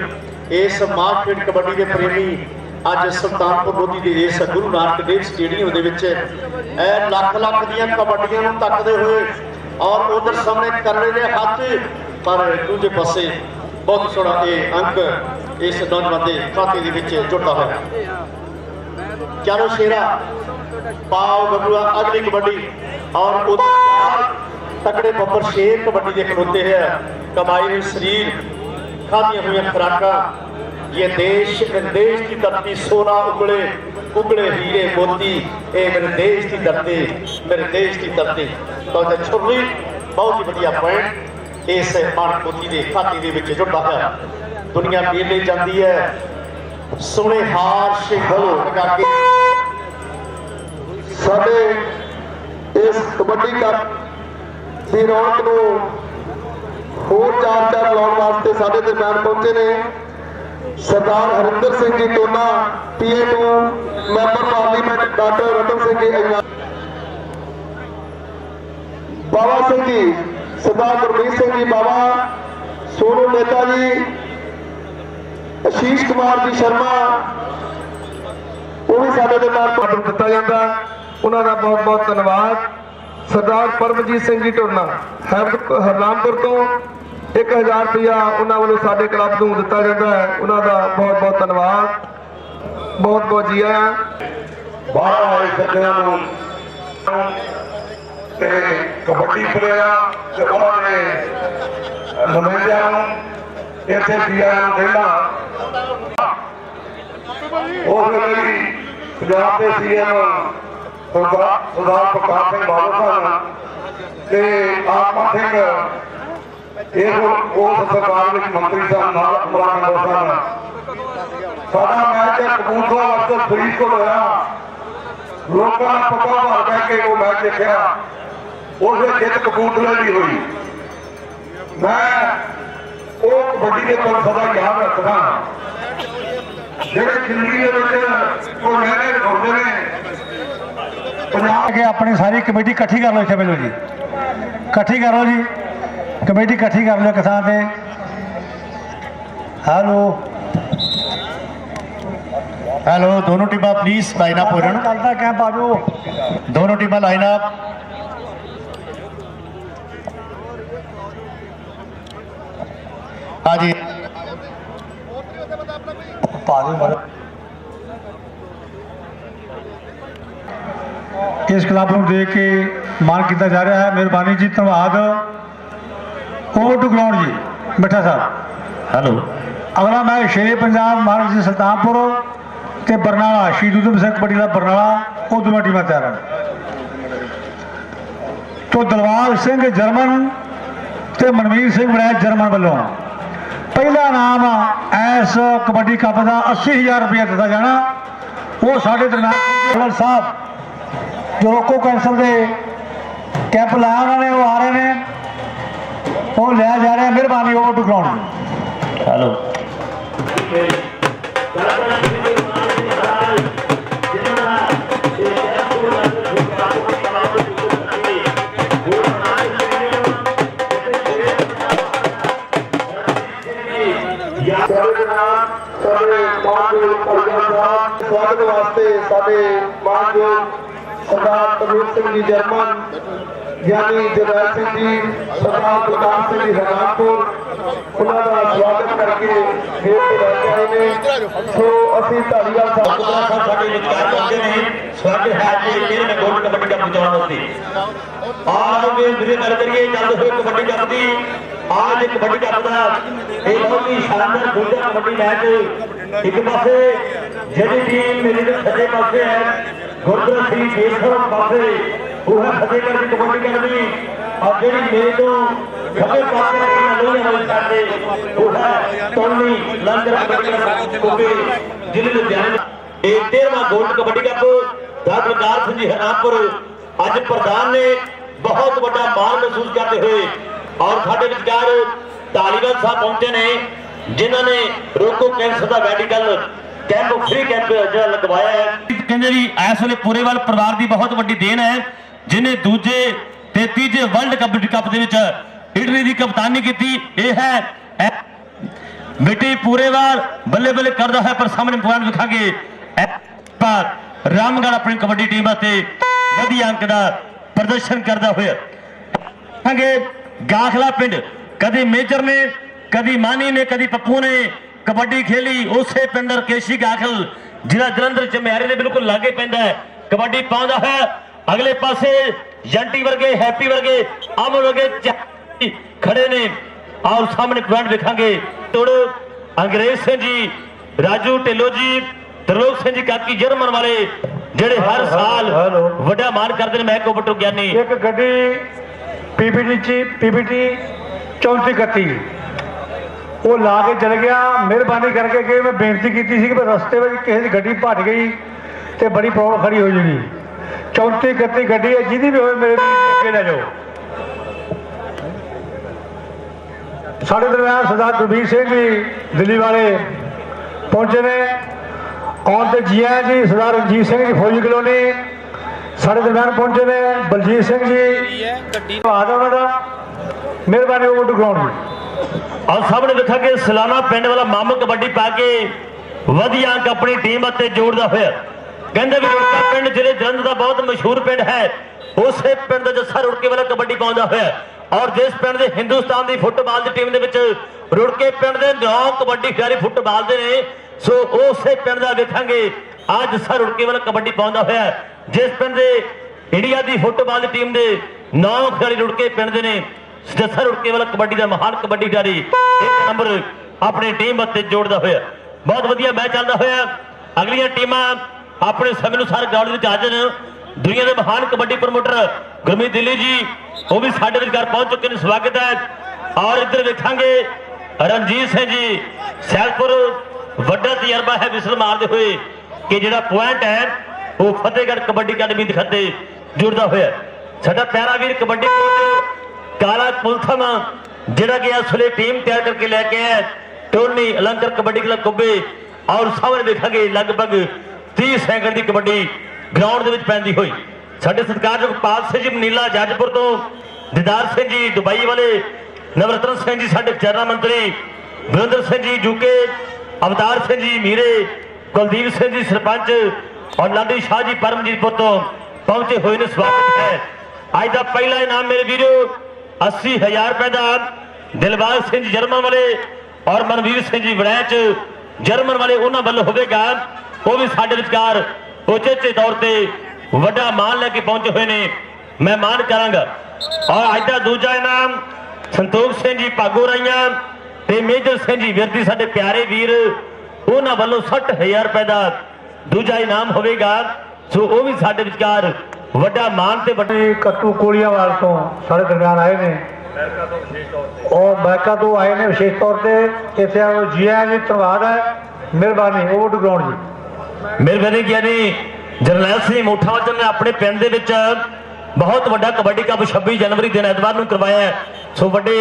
इस मां खेड कबड्डी के प्रेमी अज सुल्तानपुर लोधी के इस गुरु नानक देव स्टेडियम दे विच लख लख दीयां कबड्डियां नूं तकदे हुए और उधर सामने करने दे हाथ पर दूजे पासे बहुत सोहना ये अंक इस नौजवान के खाते के विच जुड़ता है। चारों शेरा पाओ गबरूआ अगली कबड्डी और उधर तकड़े बब्बर शेर कबड्डी के खलोते हैं कमाई हुई शरीर खादियां हुई खुराका ये देश की धरती सोना उगले उगले हीरे मोती ये मेरे देश की धरती मेरे देश की धरती तो छुरली बहुत ही बढ़िया पॉइंट इस मानकोती के खाते के विच जुड़ता है। दुनिया मेले जाती है सोने हार शिंगल लगा के साडे इस कबड्डी कप की रौनक नूं होर चार लाने वास्ते साडे दरम्यान पहुंचे ने सरदार हरिंदर सिंह जी टोना PA2 member parliament doctor Ratan Singh ji अइया बाबा सिंह जी सरदार गुरमीत सिंह जी बाबा सोनू मेहता जी आशीष कुमार जी शर्मा वो भी साडे दरम्यान दिता जाता उन्हों का बहुत बहुत धन्यवाद। ਸਰਦਾਰ ਪਰਮਜੀਤ ਸਿੰਘ ਜੀ ਢੁਰਨਾ ਹਰਨਾਮਪੁਰ ਤੋਂ 1000 ਰੁਪਇਆ ਉਹਨਾਂ ਵੱਲੋਂ ਸਾਡੇ ਕਲੱਬ ਨੂੰ ਦਿੱਤਾ ਜਾਂਦਾ ਹੈ। ਉਹਨਾਂ ਦਾ ਬਹੁਤ ਬਹੁਤ ਧੰਨਵਾਦ। ਬਹੁਤ ਬਹੁਤ ਜੀ ਆਇਆਂ। ਬਾਹਰ ਆਏ ਸੱਜਣਾਂ ਨੂੰ ਤੇ ਕਬੱਡੀ ਪਲੇਅਰਾਂ ਤੇ ਉਹਨਾਂ ਦੇ ਨੁਮਾਇੰਦਿਆਂ ਨੂੰ ਇੱਥੇ ਦੀਆਂ ਦੇਣਾ ਉਹ ਲਈ ਪੰਜਾਬ ਦੇ ਸੀਐਮ ਸਰਦਾਰ ਪ੍ਰਕਾਸ਼ ਸਿੰਘ ਬਾਦਲ ਸਾਹਿਬ ਤੇ ਆਤਮਾ ਸਿੰਘ ਇਹ ਉਸ ਸਰਕਾਰ ਵਿੱਚ ਮੰਤਰੀ ਸਾਹਿਬ ਨਾਲ ਇਮਰਾਨ ਖਾਨ ਸਾਹਿਬ ਸਾਡਾ ਮੈਚ ਕਪੂਰਥਲਾ ਵਾਸਤੇ ਫਰੀਦਕੋਟ ਹੋਇਆ। ਲੋਕਾਂ ਨੇ ਪੱਕਾ ਭਰ ਕਹਿ ਕੇ ਉਹ ਮੈਚ ਦੇਖਿਆ। ਉਸ ਦੇ ਜਿੱਤ ਕਪੂਰਥਲੇ ਦੀ ਹੋਈ। ਮੈਂ ਉਹ ਕਬੱਡੀ ਦੇ ਪਲ ਸਦਾ ਯਾਦ ਰੱਖਦਾ ਜਿਹੜੇ ਜ਼ਿੰਦਗੀ ਦੇ ਵਿੱਚ ਉਹ ਮੈਚ ਹੁੰਦੇ ਨੇ। ਪੰਜਾਬ ਕੇ ਆਪਣੀ ਸਾਰੀ ਕਮੇਟੀ ਇਕੱਠੀ ਕਰ ਲਓ ਇੱਥੇ ਪਹਿਲਾਂ ਜੀ, ਇਕੱਠੀ ਕਰੋ ਜੀ, ਕਮੇਟੀ ਇਕੱਠੀ ਕਰ ਲਓ ਕਿਸਾਨ ਦੇ। हेलो दोनों टीमां प्लीज लाइन अप हो रहे हैं। कैंप आ जाओ, दोनों टीमां लाइन अप। हाँ जी इस क्लब को देख के मान किया जा रहा है। मेहरबानी जी, धन्यवाद। ओवर टू ग्राउंड जी मिठा साहब। हेलो, अगला मैच शेरे पंजाब महाराज जी सुल्तानपुर ते बरनाला शहीद उधम सिंह कबड्डी का बरनाला, वो दोनों टीम तैयार हैं। तो दलवार सिंह जर्मन ते मनवीर सिंह वड़ैच जर्मन वालों पहला नाम इस कबड्डी कप का 80,000 रुपया दिता जाना। वो साढ़े दरम्यान साहब जो रोको कैंसर के कैंप लाया उन्होंने, वो आ रहे हैं, वो लिया जा रहा है। मेहरबानी ओवर टू ग्राउंड। हेलो स्वागत वास्ते साडे मानयोग सरदार तबीर सिंह जी जर्मन, ज्ञानी जरनैल सिंह जी, सरदार प्रकाश सिंह जी हरनामपुर, उन्होंने स्वागत करके गेट पे लेके आए ने। सो असी धालीवाल साहब ਸਾਡੇ ਵਿਚਾਰ ਕਰਦੇ ਨੇ। ਸਵਾਗਤ ਹੈ ਜੀ ਇਹਨਾਂ ਨੇ ਗੋਲਡ ਕਬੱਡੀ ਕੱਪ ਜਿਤਾਉਣ ਵਾਸਤੇ। ਆਹ ਵੀਰੇ ਗੱਲ ਕਰੀਏ ਚੱਲਦੇ ਹੋਏ ਕਬੱਡੀ ਕੱਪ ਦੀ। आज कबड्डी कप का एक बहुत ही शानदार दूसरा कबड्डी मैच। एक पासे ਜਿਹੜੀ टीम मेरे सजे पासे है गुरद्वारा श्री केसर पासे वो है फतेहगढ़ की कबड्डी अकादमी, और ਜਿਹੜੀ मेरे तो खबे पासे नहीं है साथे वो है टोनी लंगर कबड्डी कोबे जिले लुधियाना। 13वां gold kabaddi cup doctor Prakash Singh ji Harnampur आज प्रधान ने बहुत बड़ा मान महसूस करते हुए और साढ़े विचार धालीवाल साहब पहुंचे ने, जिन्होंने रोको कैंसर का मैडिकल कैंप फ्री कैंप जो लगवाया है। कहते जी इस वे पुरेवाल परिवार की बहुत बड़ी देन है, जिन्हें दूजे ते तीजे वर्ल्ड कबड्डी कप के इटली की कप्तानी की। यह है बेटी पुरेवाल बल्ले बल्ले करता है, पर सामने पॉइंट दिखागे रामगढ़ अपनी कबड्डी टीम वास्ते वधिया अंक का प्रदर्शन करता हुए। गाखला पिंड कदी मेजर ने, कदी मानी ने, कदी पप्पू ने कबड्डी खेली। उसे पिंड केशी गाखल जिला जलंधर चम्यारी ने बिल्कुल लागे पैंदा है, कबड्डी पाउंदा है। अगले पासे जंटी वर्गे, हैप्पी वर्गे, अमन वर्गे खड़े ने, और सामने पॉइंट दिखांगे तोड़ अंग्रेज सिंह जी, राजू ढिल्लो जी, त्रिलोक सिंह जी काकी जर्मन वाले जेडे हर साल वड्डा मान करते हैं। मैं को बटो ज्ञानी एक गड्डी पीपीटी 3431 वो ला के चल गया। मेहरबानी करके कि मैं बेनती की थी कि रस्ते में किसी की गड्डी भट गई तो बड़ी प्रॉब्लम खड़ी हो जाएगी। 3431 गड्डी है, जिंदी भी हो मेरे अगे ले जाओ। साढ़े दरम्यान सरदार गुरबीर सिंह जी दिल्ली वाले पहुंचे ने, और तो जी आया जी सरदार रंजीत सिंह जी फौजी कलोनी साढ़े दरम्यान पहुंचे ने, बलजीत सिंह जी मेहरबानी ओवर टू ग्राउंड। और सामने देखा कि सलाना पिंड वाला मामू कबड्डी पा के वधिया अंक अपनी टीम उत्ते जोड़दा होया। कहंदे भी रुड़का पिंड जिले जलंधर का बहुत मशहूर पिंड है, ਉਸੇ ਪਿੰਡ ਦਾ ਜੱਸਾ ਰੁੜਕੇ ਵਾਲਾ ਕਬੱਡੀ ਪਾਉਂਦਾ ਹੋਇਆ ਔਰ ਜਿਸ ਪਿੰਡ ਦੇ ਹਿੰਦੁਸਤਾਨ ਦੀ ਫੁੱਟਬਾਲ ਦੀ ਟੀਮ ਦੇ ਵਿੱਚ ਰੁੜਕੇ ਪਿੰਡ ਦੇ 9 ਕਬੱਡੀ ਖਿਡਾਰੀ ਫੁੱਟਬਾਲ ਦੇ ਨੇ। ਸੋ ਉਸੇ ਪਿੰਡ ਦਾ ਵੇਖਾਂਗੇ ਅੱਜ ਜੱਸਾ ਰੁੜਕੇ ਵਾਲਾ ਕਬੱਡੀ ਪਾਉਂਦਾ ਹੋਇਆ ਜਿਸ ਪਿੰਡ ਦੇ ਇੰਡੀਆ ਦੀ ਫੁੱਟਬਾਲ ਦੀ ਟੀਮ ਦੇ 9 ਖਿਡਾਰੀ ਰੁੜਕੇ ਪਿੰਡ ਦੇ ਨੇ। ਜੱਸਾ ਰੁੜਕੇ ਵਾਲਾ ਕਬੱਡੀ ਦਾ ਮਹਾਨ ਕਬੱਡੀ ਖਿਡਾਰੀ 1 ਨੰਬਰ ਆਪਣੀ ਟੀਮ ਅਤੇ ਜੋੜਦਾ ਹੋਇਆ ਬਹੁਤ ਵਧੀਆ ਮੈਚ ਚੱਲਦਾ ਹੋਇਆ। ਅਗਲੀਆਂ ਟੀਮਾਂ ਆਪਣੇ ਸਮੇਂ ਅਨੁਸਾਰ ਗਰਾਊਂਡ ਵਿੱਚ ਹਾਜ਼ਰ ਨੇ। ਦੁਨੀਆ ਦੇ ਮਹਾਨ ਕਬੱਡੀ ਪ੍ਰਮੋਟਰ ਗੁਰਮੀਤ ਦਿੱਲੀ ਜੀ ਉਹ ਵੀ ਸਾਡੇ ਵਿਚਕਾਰ ਪਹੁੰਚ ਚੁੱਕੇ ਨੇ, ਸਵਾਗਤ ਹੈ। ਔਰ ਇੱਧਰ ਵੇਖਾਂਗੇ ਰਣਜੀਤ ਸਿੰਘ ਜੀ ਸੈਲਪੁਰ ਵੱਡਾ ਤਜਰਬਾ ਹੈ ਵਿਸਲ ਮਾਰਦੇ ਹੋਏ ਕਿ ਜਿਹੜਾ ਪੁਆਇੰਟ ਹੈ ਉਹ ਫਤਿਹਗੜ੍ਹ ਕਬੱਡੀ ਅਕੈਡਮੀ ਦੇ ਖਾਤੇ ਜੁੜਦਾ ਹੋਇਆ। ਸਾਡਾ ਪਿਆਰਾ ਵੀਰ ਕਬੱਡੀ ਕੋਚ ਕਾਲਾ ਕੁਲਥਮ ਜਿਹੜਾ ਕਿ ਇਸ ਵੇਲੇ ਟੀਮ ਤਿਆਰ ਕਰਕੇ ਲੈ ਕੇ ਆਇਆ ਟੋਨੀ ਅਲੰਕਰ ਕਬੱਡੀ ਕਲੱਬ ਕੁੱਬੇ। ਔਰ ਸਾਹਮਣੇ ਦੇਖਾਂਗੇ ਲਗਭਗ 30 ਸੈਕਿੰਡ ਦੀ ਕਬੱਡੀ ਗਰਾਊਂਡ ਦੇ ਵਿੱਚ ਪੈਂਦੀ ਹੋਈ। ਸਾਡੇ ਸਤਿਕਾਰਯੋਗ ਪਾਲ ਸਿੰਘ ਜੀ ਨੀਲਾ ਜੱਜਪੁਰ ਤੋਂ, ਦੀਦਾਰ ਸਿੰਘ ਜੀ ਦੁਬਈ ਵਾਲੇ, ਨਵਰਤਨ ਸਿੰਘ ਜੀ ਸਾਡੇ ਚਰਨਾ ਮੰਤਰੀ, ਵਰਿੰਦਰ ਸਿੰਘ ਜੀ ਯੂਕੇ, ਅਵਤਾਰ ਸਿੰਘ ਜੀ ਮੀਰੇ, ਕੁਲਦੀਪ ਸਿੰਘ ਜੀ ਸਰਪੰਚ ਔਰ ਲਾਡੀ ਸ਼ਾਹ ਜੀ ਪਰਮਜੀਤਪੁਰ ਤੋਂ ਪਹੁੰਚੇ ਹੋਏ ਨੇ, ਸਵਾਗਤ ਹੈ। ਅੱਜ ਦਾ ਪਹਿਲਾ ਇਨਾਮ ਮੇਰੇ ਵੀਰੋ 80,000 ਰੁਪਏ ਦਾ ਦਿਲਬਾਗ ਸਿੰਘ ਜੀ ਜਰਮਨ ਵਾਲੇ ਔਰ ਮਨਵੀਰ ਸਿੰਘ ਜੀ ਵੜੈਚ ਜਰਮਨ ਵਾਲੇ ਉਹਨਾਂ ਵੱਲੋਂ ਹੋਵੇਗਾ। ਉਹ ਵੀ ਸਾਡੇ ਵਿਚਕਾਰ ਉਚੇਚੇ ਤੌਰ ਤੇ ਵੱਡਾ ਮਾਣ ਲੈ ਕੇ ਪਹੁੰਚੇ ਹੋਏ ਨੇ, ਮੈਂ ਮਾਣ ਕਰਾਂਗਾ। ਔਰ ਅੱਜ ਦਾ ਦੂਜਾ ਇਨਾਮ ਸੰਤੋਖ ਸਿੰਘ ਜੀ ਭਾਗੋ ਰਾਈਆਂ ਤੇ ਮੇਜਰ ਸਿੰਘ ਜੀ ਵਿਰਦੀ ਸਾਡੇ ਪਿਆਰੇ ਵੀਰ ਉਹਨਾਂ ਵੱਲੋਂ 60,000 ਰੁਪਏ ਦਾ ਦੂਜਾ ਇਨਾਮ ਹੋਵੇਗਾ। ਸੋ ਉਹ ਵੀ ਸਾਡੇ ਵਿਚਕਾਰ ਵੱਡਾ ਮਾਣ ਤੇ ਵੱਡੇ ਕੱਟੂ ਕੋਲੀਆਂਵਾਲ ਤੋਂ ਸਾਡੇ ਦਰਮਿਆਨ ਆਏ ਨੇ ਔਰ ਅਮਰੀਕਾ ਤੋਂ ਆਏ ਨੇ ਵਿਸ਼ੇਸ਼ ਤੌਰ ਤੇ ਇੱਥੇ ਆਓ ਜੀ ਆਇਆਂ ਜੀ, ਧੰਨਵਾਦ ਹੈ, ਮਿਹਰਬਾਨੀ। ਓਵਰ ਟੂ ਗਰਾਊਂਡ ਜੀ। ਮਿਹਰਬਾਨੀ ਗਿਆਨੀ ਜਰਨੈਲ ਸਿੰਘ ਮੋਠਾਵਾਜਨ ਨੇ ਆਪਣੇ ਪਿੰਡ ਦੇ ਵਿੱਚ ਬਹੁਤ ਵੱਡਾ ਕਬੱਡੀ ਕੱਪ 26 ਜਨਵਰੀ ਦਿਨ ਐਤਵਾਰ ਨੂੰ ਕਰਵਾਇਆ ਹੈ। ਸੋ ਵੱਡੇ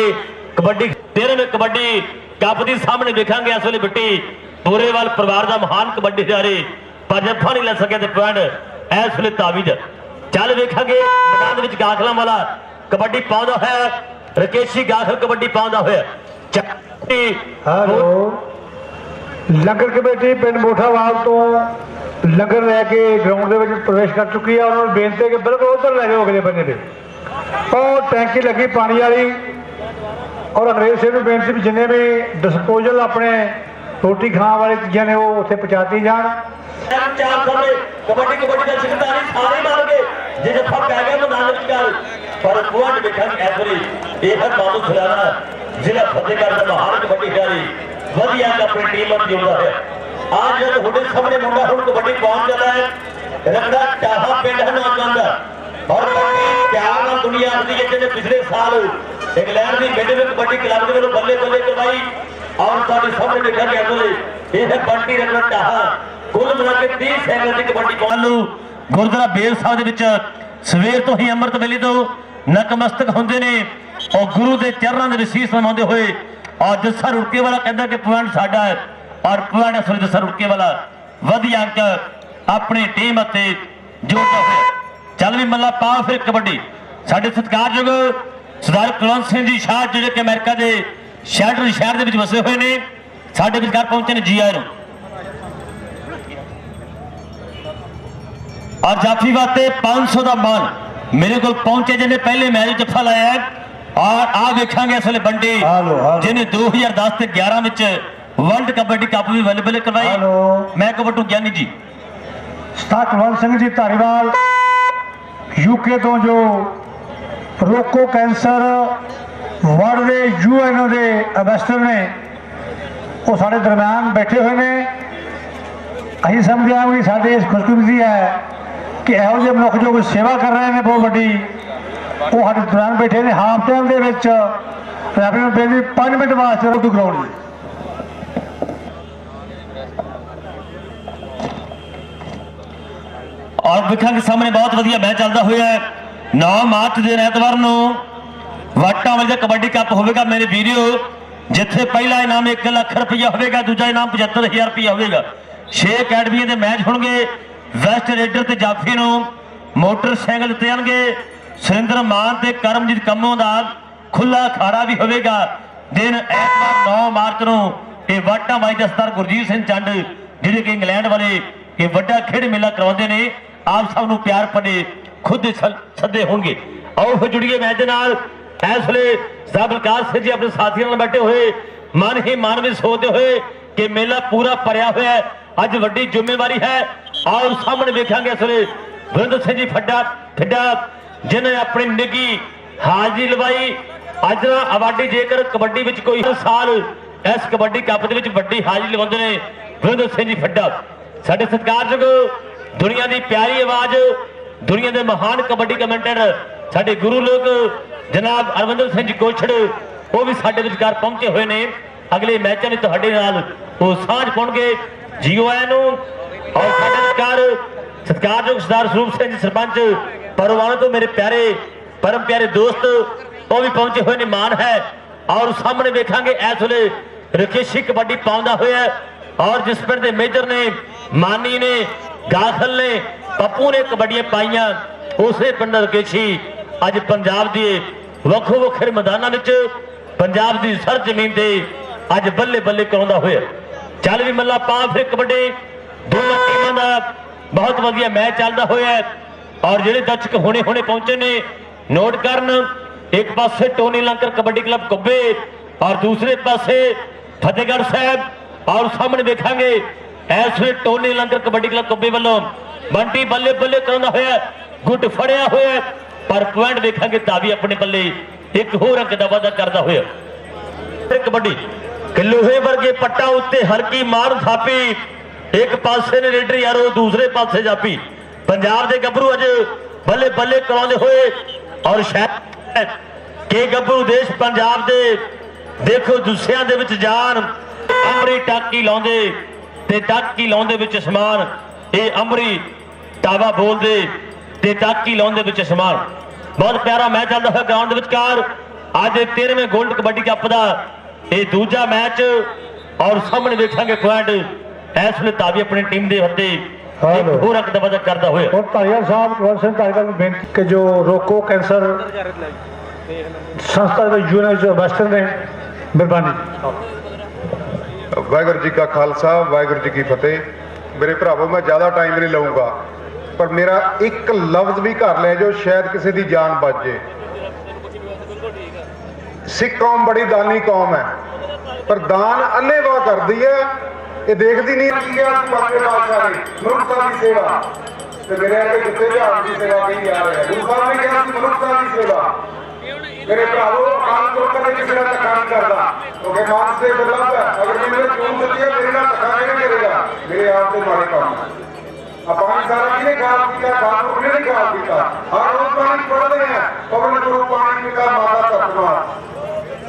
ਕਬੱਡੀ 13ਵੇਂ ਕਬੱਡੀ ਕੱਪ ਦੀ ਸਾਹਮਣੇ ਵੇਖਾਂਗੇ ਇਸ ਵੇਲੇ ਬਿੱਟੀ ਪੂਰੇਵਾਲ ਪਰਿਵਾਰ ਦਾ ਮਹਾਨ ਕਬੱਡੀ ਖਿਡਾਰੀ ਪਰ ਜੱਫਾ ਨਹੀਂ ਲੈ ਸਕਿਆ ਤੇ ਪੁਆਇੰਟ ਇਸ ਵੇਲੇ ਤਾਵੀਦ। ਚੱਲ ਵੇਖਾਂਗੇ ਮੈਦਾਨ ਦੇ ਵਿੱਚ ਗਾਖਲਾਂ ਵਾਲਾ ਕਬੱਡੀ ਪਾਉਂਦਾ ਹੋਇਆ, ਰਕੇਸ਼ੀ ਗਾਖਲ ਕਬੱਡੀ ਪਾਉਂਦਾ ਹੋਇਆ। ਹੈਲੋ, ਲੰਗਰ ਕਮੇਟੀ ਪਿੰਡ ਮੋਠਾਵਾਲ ਤੋਂ ਲੰਗਰ ਲੈ ਕੇ ਗਰਾਊਂਡ ਦੇ ਵਿੱਚ ਪ੍ਰਵੇਸ਼ ਕਰ ਚੁੱਕੀ ਹੈ। ਉਹਨਾਂ ਨੂੰ ਬੇਨਤੀ ਹੈ ਕਿ ਬਿਲਕੁਲ ਉੱਧਰ ਲੈ ਜਾਓ ਅਗਲੇ ਬੰਨੇ ਤੇ। ਉਹ ਟੈਂਕੀ ਲੱਗੀ ਪਾਣੀ ਵਾਲੀ ਔਰ ਅੰਗਰੇਜ਼ ਸਿੰਘ ਨੂੰ ਬੇਨਤੀ ਵੀ ਜਿੰਨੇ ਵੀ ਡਿਸਪੋਜ਼ਲ ਆਪਣੇ ਰੋਟੀ ਖਾਣ ਵਾਲੀ ਚੀਜ਼ਾਂ ਨੇ ਉਹ ਉੱਥੇ ਪਹੁੰਚਾਤੀ ਜਾਣ। ਕਬੱਡੀ ਕਬੱਡੀ ਦਾ ਸਿੱਧਾ ਨਹੀਂ ਸਾਰੇ ਮਾਰ ਗਏ ਜੇ ਜੱਫਾ ਪੈ ਗਿਆ ਮੈਦਾਨ ਵਿੱਚ ਗੱਲ ਪਰ ਪੁਆਇੰਟ ਵੇਖਾਂਗੇ ਐਵਰੀ ਇਹ ਹੈ ਮਾਮੂ ਖਿਲਾਣਾ ਜ਼ਿਲ੍ਹਾ ਫਤਿਹਗੜ੍ਹ ਦਾ ਮਹਾਨ ਕਬੱਡੀ ਖਿਡਾਰੀ ਵਧੀਆ ਆਪਣੀ ਟੀਮ ਨਾਲ ਜੁੜਦਾ ਹੈ। आज जब ਤੁਹਾਡੇ ਸਾਹਮਣੇ ਮੁੰਡਾ ਹੁਣ ਕਬੱਡੀ ਪਹੁੰਚ ਜਾਂਦਾ ਹੈ ਰੰਗਾ ਚਾਹਾ ਪਿੰਡ ਹੈ ਨੌਜਵਾਨ ਦਾ ਔਰ ਕਬੱਡੀ ਪਿਆਰ ਨਾਲ ਦੁਨੀਆ ਆਉਂਦੀ ਹੈ ਜਿਹਨੇ ਪਿਛਲੇ ਸਾਲ ਇੰਗਲੈਂਡ ਦੀ ਮਿਡਵੇ ਕਬੱਡੀ ਕਲੱਬ ਦੇ ਵੱਲੋਂ ਬੱਲੇ ਬੱਲੇ ਕਰਵਾਈ ਔਰ ਤੁਹਾਡੇ ਸਾਹਮਣੇ ਦੇਖਿਆ ਗਿਆ ਬੋਲੇ ਇਹ ਹੈ ਬੰਟੀ ਰੰਗਾ ਚਾਹਾ ਕੁੱਲ ਮਿਲਾ ਕੇ 30 ਸੈਕਿੰਡ ਦੀ ਕਬੱਡੀ ਪਾਉਣ ਨੂੰ ਗੁਰਦੁਆਰਾ ਬੇਰ ਸਾਹਿਬ ਦੇ ਵਿੱਚ ਸਵੇਰ ਤੋਂ ਹੀ ਅੰਮ੍ਰਿਤ ਵੇਲੇ ਤੋਂ ਨਤਮਸਤਕ ਹੁੰਦੇ ਨੇ ਔਰ ਗੁਰੂ ਦੇ ਚਰਨਾਂ ਦੇ ਵਿੱਚ ਸੀਸ ਨਵਾਉਂਦੇ ਹੋਏ ਔਰ ਜੱਸਾ ਰੁੜਕੇ ਵਾਲਾ ਕਹਿੰਦਾ ਕਿ ਪੁਆਇੰਟ ਸਾਡਾ ਹੈ ਔਰ ਪੁਆਇੰਟ ਅਸਲ ਜੱਸਾ ਰੁੜਕੇ ਵਾਲਾ ਵਧੀਆ ਅੰਕ ਆਪਣੀ ਟੀਮ ਅਤੇ ਜੋੜਦਾ ਹੋਇਆ। ਚੱਲ ਵੀ ਮੱਲਾ ਪਾ ਫਿਰ ਕਬੱਡੀ ਸਾਡੇ ਸਤਿਕਾਰਯੋਗ ਸਰਦਾਰ ਕੁਲਵੰਤ ਸਿੰਘ ਜੀ ਸ਼ਾਹ ਜਿਹੜੇ ਕਿ ਅਮਰੀਕਾ ਦੇ ਸ਼ੈਲਟਰ ਸ਼ਹਿਰ ਦੇ ਵਿੱਚ ਵਸੇ ਹੋਏ ਨੇ ਸਾਡੇ ਵਿਚਕਾਰ ਪਹੁੰਚੇ ਨੇ, ਜੀ ਆਇਆਂ ਨੂੰ। ਔਰ ਜਾਫੀ ਵਾਸਤੇ 500 ਦਾ ਮਾਨ ਮੇਰੇ ਕੋਲ ਪਹੁੰਚੇ ਜਿਹਨੇ ਪਹਿਲੇ ਮੈਚ ਜੱਫਾ ਲਾਇਆ ਔਰ ਆ ਵੇਖਾਂਗੇ ਇਸ ਵੇਲੇ ਬੰਟੀ ਜਿਹਨੇ 2010 ਤੇ 11 ਵਿੱਚ ਵਰਲਡ ਕਬੱਡੀ ਕੱਪ ਵੀ ਅਵੇਲੇਬਲ ਕਰਵਾਈ। ਮੈਂ ਕਬੱਟੂ ਗਿਆਨੀ ਜੀ ਸਟਾਰ ਕੁਲਵੰਤ ਸਿੰਘ ਜੀ ਧਾਰੀਵਾਲ ਯੂਕੇ ਤੋਂ ਜੋ ਰੋਕੋ ਕੈਂਸਰ ਵਰਲਡ ਦੇ UN ਦੇ ਐਂਬੈਸਡਰ ਨੇ ਉਹ ਸਾਡੇ ਦਰਮਿਆਨ ਬੈਠੇ ਹੋਏ ਨੇ। ਅਸੀਂ ਸਮਝਦੇ ਹਾਂ ਕਿ ਸਾਡੇ ਇਸ ਖੁਸ਼ਕਿਸਮਤੀ ਹੈ ਕਿ ਇਹੋ ਜਿਹੇ ਮਨੁੱਖ ਜੋ ਕੋਈ ਸੇਵਾ ਕਰ ਰਹੇ ਨੇ ਬਹੁਤ ਵੱਡੀ ਉਹ ਸਾਡੇ ਦਰਮਿਆਨ ਬੈਠੇ ਨੇ। ਹਾਫ ਟਾਈਮ ਦੇ ਵਿੱਚ ਰੈਫਰੀ ਨੂੰ ਬੇਨਤੀ 5 ਮਿੰਟ ਵਾਸਤੇ ਰੋਡੂ ਗਰਾਊਂਡ ਜੀ। ਔਰ ਵੇਖਾਂਗੇ ਸਾਹਮਣੇ ਬਹੁਤ ਵਧੀਆ ਮੈਚ ਚੱਲਦਾ ਹੋਇਆ ਹੈ। 9 ਮਾਰਚ ਦੇ ਐਤਵਾਰ ਨੂੰ ਵਾਟਾਂ ਵਾਲੇ ਦਾ ਕਬੱਡੀ ਕੱਪ ਹੋਵੇਗਾ ਮੇਰੇ ਵੀਡੀਓ ਜਿੱਥੇ ਪਹਿਲਾ ਇਨਾਮ 1 ਲੱਖ ਰੁਪਇਆ ਹੋਵੇਗਾ, ਦੂਜਾ ਇਨਾਮ 75,000 ਰੁਪਇਆ ਹੋਵੇਗਾ। 6 ਅਕੈਡਮੀਆਂ ਦੇ ਮੈਚ ਹੋਣਗੇ। ਵੈਸਟ ਰੇਡਰ ਤੇ ਜਾਫੀ ਨੂੰ ਮੋਟਰਸਾਈਕਲ ਦਿੱਤੇ ਜਾਣਗੇ। ਸੁਰਿੰਦਰ ਮਾਨ ਤੇ ਕਰਮਜੀਤ ਕੰਮੋਂ ਦਾ ਖੁੱਲਾ ਅਖਾੜਾ ਵੀ ਹੋਵੇਗਾ। ਦਿਨ ਐਤਵਾਰ 9 ਮਾਰਚ ਨੂੰ ਇਹ ਵਾਟਾਂ ਵਾਲੇ ਦਾ ਸਰਦਾਰ ਗੁਰਜੀਤ ਸਿੰਘ ਚੰਡ ਜਿਹੜੇ ਕਿ ਇੰਗਲੈਂਡ ਵਾਲੇ ਇਹ ਵੱਡਾ ਖੇਡ ਮੇਲਾ ਕਰਵਾਉਂਦੇ ਨੇ। ਆਪ ਸਭ ਨੂੰ ਪਿਆਰ ਭਰੇ खुद सदे होंगे। आओ फिर जुड़िए मैच के नाल। इस वे साहब बलकार सिंह जी अपने साथियों नाल बैठे हुए मन ही मन में सोचते हुए कि मेला पूरा भरिया हुआ है, अज वड्डी जिम्मेवारी है। और सामने देखेंगे इस वे वरिंदर सिंह जी फिड्डा जिन्हें अपनी निगी हाजरी लवाई। अज ना अवार्डी जेकर कबड्डी में कोई हर साल इस कबड्डी कप के वड्डी हाजरी लवाते हैं वरिंदर सिंह जी फिड्डा, साडे सत्कारयोग दुनिया की प्यारी आवाज, दुनिया के महान कबड्डी कमेंटेटर साडे गुरु लोग जनाब अरविंदर सिंह जी कोछड़ वो भी साडे विचकार पहुंचे हुए ने। अगले मैचों में तुहाडे नाल वो साझ पाउणगे। जीओ नूं और साडे सत्कारयोग सरदार स्वरूप सिंह जी सरपंच परवाणा तो मेरे प्यारे परम प्यारे दोस्त वो भी पहुंचे हुए ने, मान है। और सामने देखांगे इस वे रकेशी कबड्डी पाउंदा होया और जिस पिंड दे मेजर ने मानी ने गाखल ने पप्पू ने कबड्डियां पाइयां उसे पिंड रकेशी अज पंजाब के वक्खो वक्खरे मैदानों में पंजाब की सर जमीन से अज बल्ले बल्ले कराउंदा होया। चल भी मल्ला पा फिर कबड्डी दोनों टीमों का बहुत वधिया मैच चलता होया और जिहड़े दर्शक हुणे हुणे पहुंचे ने नोट करन। एक पासे टोनी लंकर कबड्डी क्लब कुब्बे और दूसरे पासे फतेहगढ़ साहब। और सामने देखांगे इस वे टोनी लंकर कबड्डी क्लब कुब्बे वालों बंटी बल्ले बल्ले कराउंदा होया, गुट फड़िया होया पर पॉइंट देखांगे तावी अपने बल्ले एक होर अंक दा वाधा करदा होया। कबड्डी लोहे वर्गे पट्टा उत्ते हरकी मार थापी, एक पासे ने रेडर यारो दूसरे पासे जापी। पंजाब के गभरू अज बल्ले बल्ले कराउंदे होए और शायद के गभरू देश पंजाब दे देखो दुस्सियां दे विच जान अमरी टाकी लाउंदे ते टाकी लाउंदे विच समान, ये अमरी टावा बोलदे ते टाकी लाउंदे विच समान। बहुत प्यारा मैच चलता है ग्राउंड विचकार। अज 13वें गोल्ड कबड्डी कप का ये दूजा मैच और सामने देखेंगे पॉइंट इस वे तावी अपनी टीम के हत्थे होर अंक दा वाधा करता हुआ। और धारीवाल साहब कुंवर सिंह धारीवाल को बेनती कि जो रोको कैंसर संस्था के यूनियन एम्बेसडर ने मेहरबानी। वाहिगुरू जी का खालसा वाहिगुरू जी की फतेह। मेरे भरावो मैं ज़्यादा टाइम नहीं लऊँगा पर मेरा एक लफ्ज भी घर ले जाओ शायद किसी की जान बच जाए। सिख कौम बड़ी दानी कौम है पर दान अन्नेवाह करती है, ये देखती नहीं। मनुष्यता की सेवा मेरे अगे जितने भी आप की सेवा कही जा रहे हैं गुरु साहब ने कहा मनुष्यता की सेवा। मेरे भरावो आम तौर पर किसी का धक्का नहीं करता क्योंकि मानस से बदलाव है। अगर मैं मेरे चून सती है मेरे नाल धक्का नहीं करेगा, मेरे आप से मारे काम अब पानी सारा किने खराब किया, खाद ने नहीं खराब किया। हर रोज पानी पड़ते हैं पवन गुरु पानी पिता माता तत्वार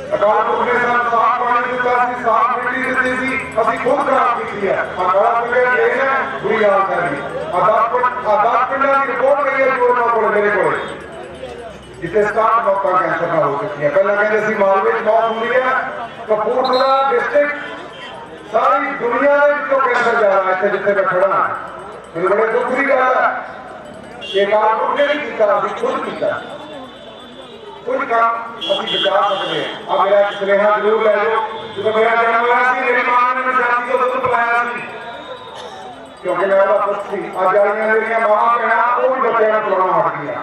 अकाल पुरख ने साफ पानी दिता सी, साफ मिट्टी दिती सी, असि खुद खराब की है। अकाल पुरख ने ये बुरी हाल करी। आदात पिंडा की रिपोर्ट गई है जो ना कोले मेरे कोले जिथे 60 मौतां कैंसर ना हो चुकी है। पहला कहते सी मालवे मौत हुई है, कपूरथला डिस्ट्रिक्ट सारी दुनिया के कैंसर जा रहा है जिथे मैं खड़ा मेरे बड़े दुख की गल है कि अकाल पुरख ने नहीं किया, असि खुद किया। कुछ काम अभी बचा सकते हैं। अब मेरा एक स्नेहा जरूर ले लो। जो मेरा जन्म हुआ सी मेरी मां ने मैं शादी को दूध पिलाया सी क्योंकि मैं ਉਹਦਾ ਪੁੱਤ ਸੀ। ਅੱਜ ਵਾਲੀਆਂ ਮੇਰੀਆਂ ਮਾਵਾਂ ਭੈਣਾਂ ਉਹ ਵੀ ਬੱਚਿਆਂ ਨੂੰ ਪਿਲਾਉਣਾ ਹਟ ਗਈਆਂ।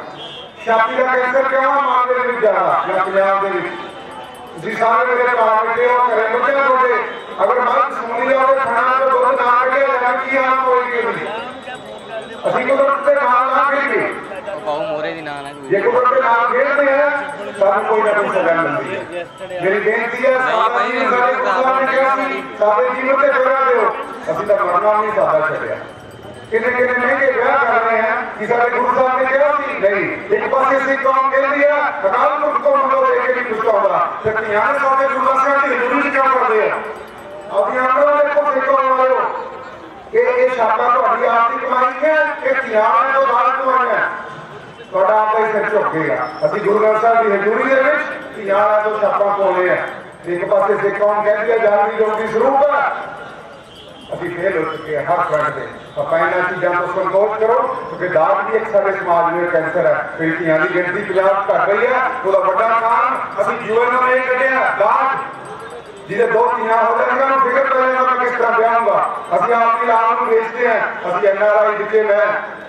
ਛਾਤੀ ਦਾ ਕੈਂਸਰ ਕਿਉਂ ਆ ਮਾਂ ਦੇ ਵਿੱਚ ਜ਼ਿਆਦਾ ਜਾਂ ਪੰਜਾਬ ਦੇ ਵਿੱਚ। ਤੁਸੀਂ ਸਾਰੇ ਮੇਰੇ ਭਰਾ ਬੈਠੇ ਹੋ ਘਰੇ ਬੱਚਿਆਂ ਤੁਹਾਡੇ ਅਗਰ ਮਰਦ ਸੁਣੀ ਜਾਵੇ ਖਾਣਾ ਤੋਂ ਦੁੱਧ ਨਾ ਕੱਢੇ ਜਾਂ ਕੀ ਆ ਹੋਏਗੀ ਅਸੀਂ ਕੁਦਰਤ ਦੇ ਨਾਲ ਨਾ ਖੇਡੀਏ। ਜੇ ਕੁਦਰਤ ਦੇ ਨਾਲ ਖੇਡਦੇ ਆ ਸਾਨੂੰ ਕੋਈ ਨਾ ਕੋਈ ਸਜ਼ਾ ਮਿਲਦੀ ਹੈ। ਮੇਰੀ ਬੇਨਤੀ ਹੈ ਸਾਡੇ ਜੀਵਨ ਤੇ ਫੇਰਾ ਦਿਓ। ਅਸੀਂ ਤਾਂ ਮਰਨਾ ਨਹੀਂ ਸਾਡਾ ਛੱਡਿਆ। ਕਿੰਨੇ ਕਿੰਨੇ ਮਹਿੰਗੇ ਵਿਆਹ ਕਰ ਰਹੇ ਆ ਕਿ ਸਾਡੇ ਗੁਰੂ ਸਾਹਿਬ ਨੇ ਕਿਹਾ ਸੀ ਨਹੀਂ। ਇੱਕ ਪਾਸੇ ਸਿੱਖ ਕੌਮ ਕਹਿੰਦੀ ਆ ਅਕਾਲ ਪੁਰਖ ਤੋਂ ਮੰਗੋ ਦੇ ਕੇ ਨਹੀਂ ਕੁਝ ਆਉਂਦਾ ਤੇ ਧੀਆਂ ਦੇ ਸਾਡੇ ਗੁਰੂ ਸਾਹਿਬ ਦੀ ਹਜ਼ੂਰੀ ਕਿਉਂ ਕਰਦੇ ਆ। ਆਪਣੀਆਂ ਅੰਦਰੋਂ ਦੇਖੋ ਸਿੱਖ ਕੌਮ ਵਾਲਿਓ ਇਹ ਛਾਪਾ ਤੁਹਾਡੀ ਆਪ ਦੀ ਕਮਾਈ ਹੈ ਕਿ ਧੀਆਂ ਤੋਂ ਦਾਲ ਕਮਾਈਆਂ ਤੁਹਾਡਾ ਆਪ ਹੀ ਸਿਰ ਝੁਕੇਗਾ। ਅਸੀਂ ਗੁਰੂ ਗ੍ਰੰਥ ਸਾਹਿਬ ਦੀ ਹਜ਼ੂਰੀ ਦੇ ਵਿੱਚ ਧੀਆਂ ਤੋਂ ਛਾਪਾ ਪਾਉਂਦੇ ਆ। ਇੱਕ ਪਾਸੇ ਸਿੱਖ ਕੌਮ ਕਹਿੰਦੀ ਆ ਜਾਨ ਦੀ ਜੋਗੀ ਸਰੂਪ ਆ। ਅਸੀਂ ਫੇਲ ਹੋ ਚੁੱਕੇ ਹਾਂ ਹਰ ਫਰੰਟ ਤੇ। ਆਪਾਂ ਇਹਨਾਂ ਚੀਜ਼ਾਂ ਤੋਂ ਸੰਤੋਸ਼ ਕਰੋ ਕਿਉਂਕਿ ਦਾਜ ਵੀ ਇੱਕ ਸਾਡੇ ਸਮਾਜ ਵਿੱਚ ਕੈਂਸਰ ਹੈ। ਧੀਆਂ ਦੀ ਗਿਣਤੀ ਪੰਜਾਬ ਘਟ ਰਹੀ ਹੈ। ਉਹਦਾ ਵੱਡਾ ਕਾਰਨ ਅਸੀਂ ਯੂਐਨ ਨੂੰ ਇਹ ਕੱਢਿਆ ਦਾਜ ਜਿਹਦੇ ਦੋ ਧੀਆਂ ਹੋ ਜਾਣਗੀਆਂ ਉਹਨੂੰ ਫਿਕਰ ਕਰੇਗਾ ਮੈਂ ਕਿਸ ਤਰ੍ਹਾਂ ਵਿਆਹੂੰਗਾ। ਅਸੀਂ ਆਪਦੀ ਲਾਭ ਨੂੰ ਵੇਚਦੇ ਹਾਂ, ਅਸੀਂ NRI ਜਿੱਥੇ ਮੈਂ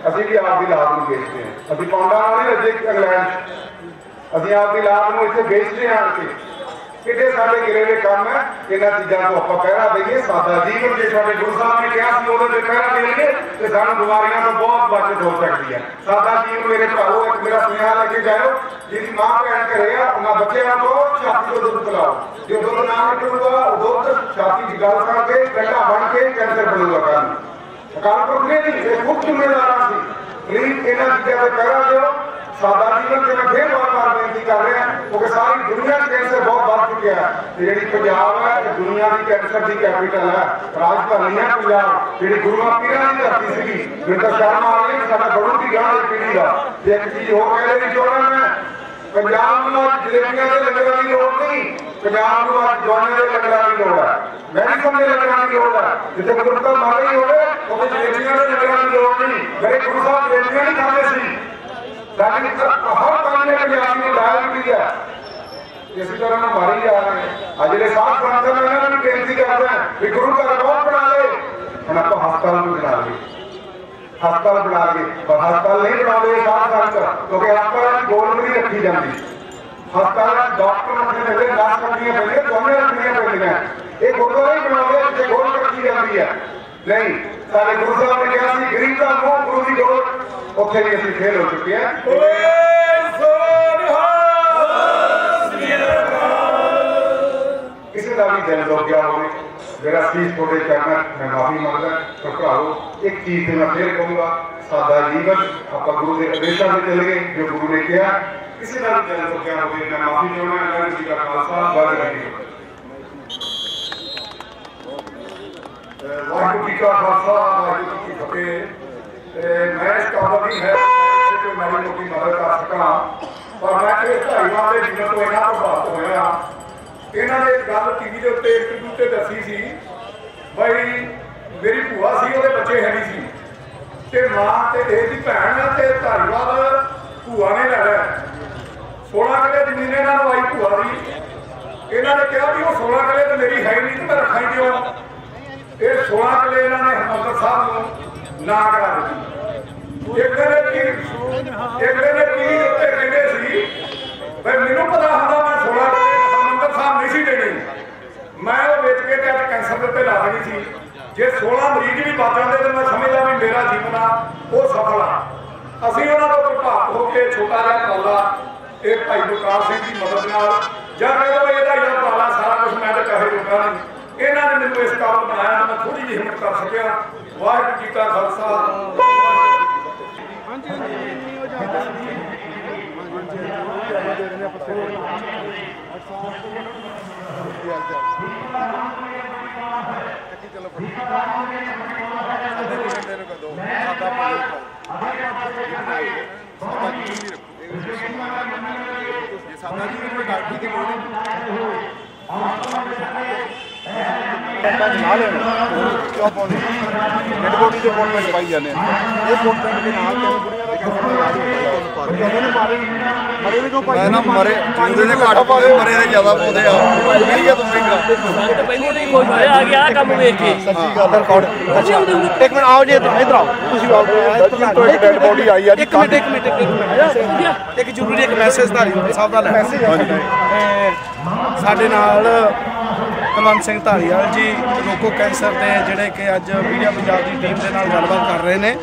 ਅਸੀਂ ਵੀ ਆਪਦੀ ਲਾਭ ਨੂੰ ਵੇਚਦੇ ਹਾਂ। ਅਸੀਂ ਪੌਂਡਾਂ ਨਾਲ ਨਹੀਂ ਰੱਜੇ ਇੰਗਲੈਂਡ 'ਚ, ਅਸੀਂ ਆਪਦੀ ਲਾਭ ਨੂੰ ਇੱਥੇ ਵੇਚਦੇ ਹਾਂ ਕਿ ਕਿਤੇ ਸਾਡੇ ਗਿਰੇ ਦੇ ਕੰਮ ਹੈ। ਇਹਨਾਂ ਚੀਜ਼ਾਂ ਤੋਂ ਆਪਾਂ ਪਹਿਰਾ ਦਈਏ। ਸਾਦਾ ਜੀਵਨ ਜੇ ਸਾਡੇ ਗੁਰੂ ਸਾਹਿਬ ਨੇ ਕਿਹਾ ਸੀ ਉਹਦੇ ਤੇ ਪਹਿਰਾ ਦੇਈਏ ਤੇ ਸਾਨੂੰ ਬਿਮਾਰੀਆਂ ਤੋਂ ਬਹੁਤ ਬਚਤ ਹੋ ਸਕਦੀ ਹੈ। ਸਾਦਾ ਜੀਵਨ ਮੇਰੇ ਭਰਾਓ ਇੱਕ ਮੇਰਾ ਸੁਨੇਹਾ ਲੈ ਕੇ ਜਾਇਓ, ਜਿਹਦੀ ਮਾਂ ਭੈਣ ਘਰੇ ਆ ਉਹਨਾਂ ਬੱਚਿਆਂ ਨੂੰ ਛਾਤੀ ਤੋਂ ਦੁੱਧ ਪਿਲਾਓ। ਜੇ ਦੁੱਧ ਨਾ ਨਿਕਲੂਗਾ ਉਹ ਦੁੱਧ ਛਾਤੀ 'ਚ ਗਲ ਕਰਕੇ ਕੰਡਾ ਬਣ ਕੇ ਕੈਂਸਰ ਬਣੂਗਾ। ਕੱਲ੍ਹ ਅਕਾਲ ਪੁਰਖ ਨੇ ਨਹੀਂ, ਇਹ ਖੁਦ ਜ਼ਿੰਮੇਦਾਰਾਂ ਸੀ। ਪਲੀਜ਼ ਇਹਨਾਂ ਚੀਜ਼ਾਂ ਤੇ ਪਹਿਰਾ ਦਿਓ। ਸਾਦਾ ਜੀਵਨ ਤੇ ਮੈਂ ਫੇਰ ਵਾਰ-ਵਾਰ ਬੇਨਤੀ ਕਰ ਰਿਹਾ ਕਿਉਂਕਿ ਸਾਰੀ ਦੁਨੀਆ 'ਚ ਕੈਂਸਰ ਬਹੁਤ ਵੱਧ ਚੁੱਕਿਆ ਹੈ ਤੇ ਜਿਹੜੀ ਪੰਜਾਬ ਹੈ ਇਹ ਦੁਨੀਆ ਦੀ ਕੈਂਸਰ ਦੀ ਕੈਪੀਟਲ ਹੈ, ਰਾਜਧਾਨੀ ਹੈ ਪੰਜਾਬ, ਜਿਹੜੀ ਗੁਰੂਆਂ ਪੀਰਾਂ ਦੀ ਧਰਤੀ ਸੀਗੀ। ਮੈਨੂੰ ਤਾਂ ਸ਼ਰਮ ਆ ਰਹੀ ਸਾਡਾ ਬੜੂ ਦੀ ਗਾਂ ਦੀ ਪੀੜ੍ਹੀ ਦਾ। ਤੇ ਇੱਕ ਚੀਜ਼ ਹੋਰ ਕਹਿ ਦੇਣੀ ਚਾਹੁੰਦਾ ਮੈਂ, ਪੰਜਾਬ ਨੂੰ ਅੱਜ ਜਲੇਬੀਆਂ ਦੇ ਲੰਗਰਾਂ ਦੀ ਲੋੜ ਨਹੀਂ, ਪੰਜਾਬ ਨੂੰ ਅੱਜ ਜਵਾਨਾਂ ਦੇ ਲੰਗਰਾਂ ਦੀ ਲੋੜ ਹੈ, ਮੈਡੀਸਨ ਦੇ ਲੰਗਰਾਂ ਦੀ ਲੋੜ ਹੈ। ਜਿੱਥੇ ਗੁਰਤਾ ਮਰ ਰਹੀ ਹੋਵੇ ਉੱਥੇ ਜਲੇਬੀਆਂ ਦੇ ਲੰਗਰਾਂ ਦੀ ਲੋੜ ਨਹੀਂ। ਮੇਰੇ ਗੁਰੂ ਸਾਹਿਬ ਜਲੇਬੀਆਂ ਨਹੀਂ ਖਾਂਦੇ ਸੀ। ਸਾਡੀ ਹਰ ਕੰਮ ਨੇ ਪੰਜਾਬ ਨੂੰ ਡਾਇਬਟੀਜ਼ ਹੈ, ਇਸੇ ਤਰ੍ਹਾਂ ਨੂੰ ਮਾਰੀ ਜਾ ਰਹੇ हैं। ਅੱਜ ਜਿਹੜੇ ਸਾਧ ਸੰਗਤ ਨੇ ਇਹਨਾਂ ਨੂੰ ਬੇਨਤੀ ਕਰਦੇ ਹਾਂ ਵੀ ਗੁਰੂ ਘਰ ਬਹੁਤ ਬਣਾ ਲਏ, ਹੁਣ ਆਪਾਂ ਹਸਪਤਾਲ ਨੂੰ ਬਣਾ ਲਈਏ, ਹਸਪਤਾਲ ਬਣਾ ਲਈਏ। ਪਰ ਹਸਪਤਾਲ ਨਹੀਂ ਬਣਾਉਂਦੇ ਸਾਧ ਸੰਗਤ ਕਿਉਂਕਿ ਹਸਪਤਾਲਾਂ 'ਚ ਗੋਲ ਨਹੀਂ ਰੱਖੀ ਜਾਂਦੀ। ਹਸਪਤਾਲਾਂ 'ਚ ਡਾਕਟਰ ਰੱਖਣੇ ਪੈਂਦੇ, ਨਰਸ ਰੱਖਣੀਆਂ ਪੈਂਦੀਆਂ, ਦਵਾਈਆਂ ਰੱਖਣੀਆਂ ਪੈਂਦੀਆਂ। ਇਹ ਗੁਰਦੁਆਰੇ ਹੀ ਬਣਾਉਂਦੇ ਜਿੱਥੇ ਗੋਲ ਰੱਖੀ ਜਾਂਦੀ ਹੈ। ਨਹੀਂ, ਸਾਡੇ ਗੁਰੂ ਸਾਹਿਬ ਨੇ ਕਿਹਾ ਸੀ ਗਰੀਬ ਦਾ ਮੂੰਹ ਗੁਰੂ ਦੀ ਗੋਲ, ਉੱਥੇ ਵੀ ਅਸੀਂ ਫੇਲ ਹੋ ਚੁੱਕੇ ਹਾਂ। ਕਿਸੇ ਦਾ ਵੀ ਦਿਲ ਦੁੱਖ ਹੋਵੇ ਮੇਰਾ ਸੀਸ ਤੁਹਾਡੇ ਚਰਨਾਂ ਮੈਂ ਮਾਫੀ ਮੰਗਦਾ। ਪਰ ਭਰਾਓ ਇੱਕ ਚੀਜ਼ ਤੇ ਮੈਂ ਫੇਰ ਕਹੂੰਗਾ, ਸਾਦਾ ਜੀਵਨ ਆਪਾਂ ਗੁਰੂ ਦੇ ਆਦੇਸ਼ਾਂ ਤੇ ਚੱਲੀਏ ਜੋ ਗੁਰੂ ਨੇ ਕਿਹਾ। ਕਿਸੇ ਦਾ ਵੀ ਦਿਲ ਦੁੱਖ ਹੋਵੇ ਮੈਂ ਮਾਫੀ ਚਾਹੁੰਦਾ। ਵਾਹਿਗੁਰੂ ਜੀ ਕਾ ਖਾਲਸਾ, ਵਾਹਿਗੁਰੂ ਜੀ ਕੀ ਫਤਿਹ। ਵਾਹਿਗੁਰੂ ਜੀ ਕਾ ਖਾਲਸਾ, ਵਾਹਿਗੁਰੂ ਜੀ ਕੀ ਫਤਿਹ। ਮੈਂ ਇਸ ਕਾਬਲ ਨਹੀਂ ਹੈ ਕਿ ਮੇਰੀ ਮੋਟੀ ਮਦਦ ਕਰ ਸਕਾਂ, ਪਰ ਮੈਂ ਇਹ ਧਾਰੀਵਾਲ ਦੇ ਜੀਵਨ ਤੋਂ ਇਹਨਾਂ ਪ੍ਰਭਾਵਿਤ ਹੋਇਆ। ਇਹਨਾਂ ਨੇ ਇੱਕ ਗੱਲ ਟੀਵੀ ਦੇ ਉੱਤੇ ਇੰਟਰਵਿਊ ਤੇ ਦੱਸੀ ਸੀ ਬਈ ਮੇਰੀ ਭੂਆ ਸੀ, ਉਹਦੇ ਬੱਚੇ ਹੈ ਨਹੀਂ ਸੀ ਤੇ ਮਾਂ ਤੇ ਇਹਦੀ ਭੈਣ ਤੇ ਧਾਰੀਵਾਲ ਭੂਆ ਨੇ ਲੈ ਲਿਆ 16 ਕਿੱਲੇ ਜ਼ਮੀਨ ਇਹਨਾਂ ਨੂੰ ਆਈ ਭੂਆ ਦੀ। ਇਹਨਾਂ ਨੇ ਕਿਹਾ ਵੀ ਉਹ 16 ਕਿੱਲੇ ਤੇ ਮੇਰੀ ਹੈ ਨਹੀਂ ਤੇ ਮੈਂ ਰੱਖਾਂ ਕਿਉਂ। ਇਹ 16 ਕਿੱਲੇ ਇਹਨਾਂ ਨੇ ਹਰਿਮੰਦਰ ਸਾਹਿਬ ਨੂੰ ਨਾ ਕਰਾ ਦਿੱਤੀ। ਇੱਕ ਨੇ ਟੀਵੀ ਉੱਤੇ ਕਹਿੰਦੇ ਸੀ ਬਈ ਮੈਨੂੰ ਪਤਾ ਹੁੰਦਾ ਮੈਂ 16 ਕਿੱਲੇ ਹਰਿਮੰਦਰ ਸਾਹਿਬ ਨਹੀਂ ਸੀ ਦੇਣੇ, ਮੈਂ ਉਹ ਵੇਚ ਕੇ ਤੇ ਅੱਜ ਕੈਂਸਰ ਦੇ ਉੱਤੇ ਲਾ ਦੇਣੀ ਸੀ। ਜੇ 16 ਮਰੀਜ਼ ਵੀ ਬਚ ਜਾਂਦੇ ਤਾਂ ਮੈਂ ਸਮਝਦਾ ਵੀ ਮੇਰਾ ਜੀਵਨ ਆ ਉਹ ਸਫਲ ਆ। ਅਸੀਂ ਉਹਨਾਂ ਤੋਂ ਪ੍ਰਭਾਵਿਤ ਹੋ ਕੇ ਛੋਟਾ ਜਿਹਾ ਉਪਰਾਲਾ ਇਹ ਭਾਈ ਬਲਕਾਰ ਸਿੰਘ ਦੀ ਮਦਦ ਨਾਲ ਜਾਂ ਕਹਿੰਦਾ ਇਹਦਾ ਹੀ ਉਪਰਾਲਾ ਸਾਰਾ ਕੁਝ ਮੈਂ ਤਾਂ ਕਹੇ ਲੋਕਾਂ ਨੇ ਇਹਨਾਂ ਨੇ ਮੈਨੂੰ ਇਸ ਕਾਬਲ ਬਣਾਇਆ ਮੈਂ ਥੋੜੀ ਜਿਹੀ ਹਿੰਮਤ ਕਰ ਸਕਿਆ। ਵਾਹਿਗੁਰੂ ਜੀ ਕਾ ਖਾਲਸਾ। ਬੋਡੀ ਦੇ ਫੋਨ ਵਿੱਚ ਪਾਈ ਜਾਂਦੇ ਇਹ ਫੋਨ ਦੇ ਨਾਲ ਤਿੰਨ ਕੁੜੀਆਂ ਦਾ ਮੈਂ ਨਾ ਮਰੇ ਜਿੰਦੇ ਦੇ ਘੱਟ ਪਾਉਂਦੇ ਮਰੇ ਦੇ ਜ਼ਿਆਦਾ ਪਾਉਂਦੇ ਆ ਮੇਰੀਆ ਤੋਂ ਮਹਿੰਗਾ ਸੰਤ ਪਹਿਲੇ ਨਹੀਂ ਖੁਸ਼ ਹੋਇਆ ਆ ਗਿਆ ਕੰਮ ਵੇਖ ਕੇ। ਸੱਚੀ ਗੱਲ ਰਿਕਾਰਡ ਇੱਕ ਮਿੰਟ ਆਓ ਜੀ ਇੱਧਰ ਆਓ ਤੁਸੀਂ ਆਓ ਇੱਕ ਡੈਡ ਬੋਡੀ ਆਈ ਆ ਇੱਕ ਮਿੰਟ ਇੱਕ ਜ਼ਰੂਰੀ ਇੱਕ ਮੈਸੇਜ ਧਾਰੀਵਾਲ ਸਾਹਿਬ ਦਾ ਲੈ ਸਾਡੇ ਨਾਲ ਕੁਲਵੰਤ ਸਿੰਘ ਧਾਰੀਵਾਲ ਜੀ ਰੋਕੋ ਕੈਂਸਰ ਦੇ ਜਿਹੜੇ ਕਿ ਅੱਜ ਮੀਡੀਆ ਪੰਜਾਬ ਦੀ ਟੀਮ ਦੇ ਨਾਲ ਗੱਲਬਾਤ ਕਰ ਰਹੇ ਨੇ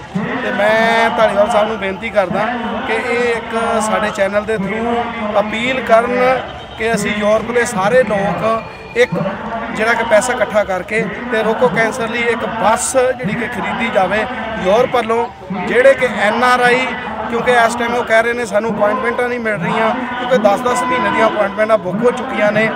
ਤੇ ਮੈਂ ਧਾਰੀਵਾਲ ਸਾਹਿਬ ਨੂੰ ਬੇਨਤੀ ਕਰਦਾ ਕਿ ਇਹ ਇੱਕ ਸਾਡੇ ਚੈਨਲ ਦੇ ਥਰੂ ਅਪੀਲ ਕਰਨ ਕਿ ਅਸੀਂ ਯੂਰਪ ਦੇ ਸਾਰੇ ਲੋਕ ਇੱਕ ਜਿਹੜਾ ਕਿ ਪੈਸਾ ਇਕੱਠਾ ਕਰਕੇ ਤੇ ਰੋਕੋ ਕੈਂਸਰ ਲਈ ਇੱਕ ਬੱਸ ਜਿਹੜੀ ਕਿ ਖਰੀਦੀ ਜਾਵੇ ਯੂਰਪ ਵੱਲੋਂ, ਜਿਹੜੇ ਕਿ NRI ਕਿਉਂਕਿ ਇਸ ਟਾਈਮ ਉਹ ਕਹਿ ਰਹੇ ਨੇ ਸਾਨੂੰ ਅਪਾਇੰਟਮੈਂਟਾਂ ਨਹੀਂ ਮਿਲ ਰਹੀਆਂ ਕਿਉਂਕਿ 10-10 ਮਹੀਨੇ ਦੀਆਂ ਅਪਾਇੰਟਮੈਂਟਾਂ ਬੁੱਕ ਹੋ ਚੁੱਕੀਆਂ ਨੇ।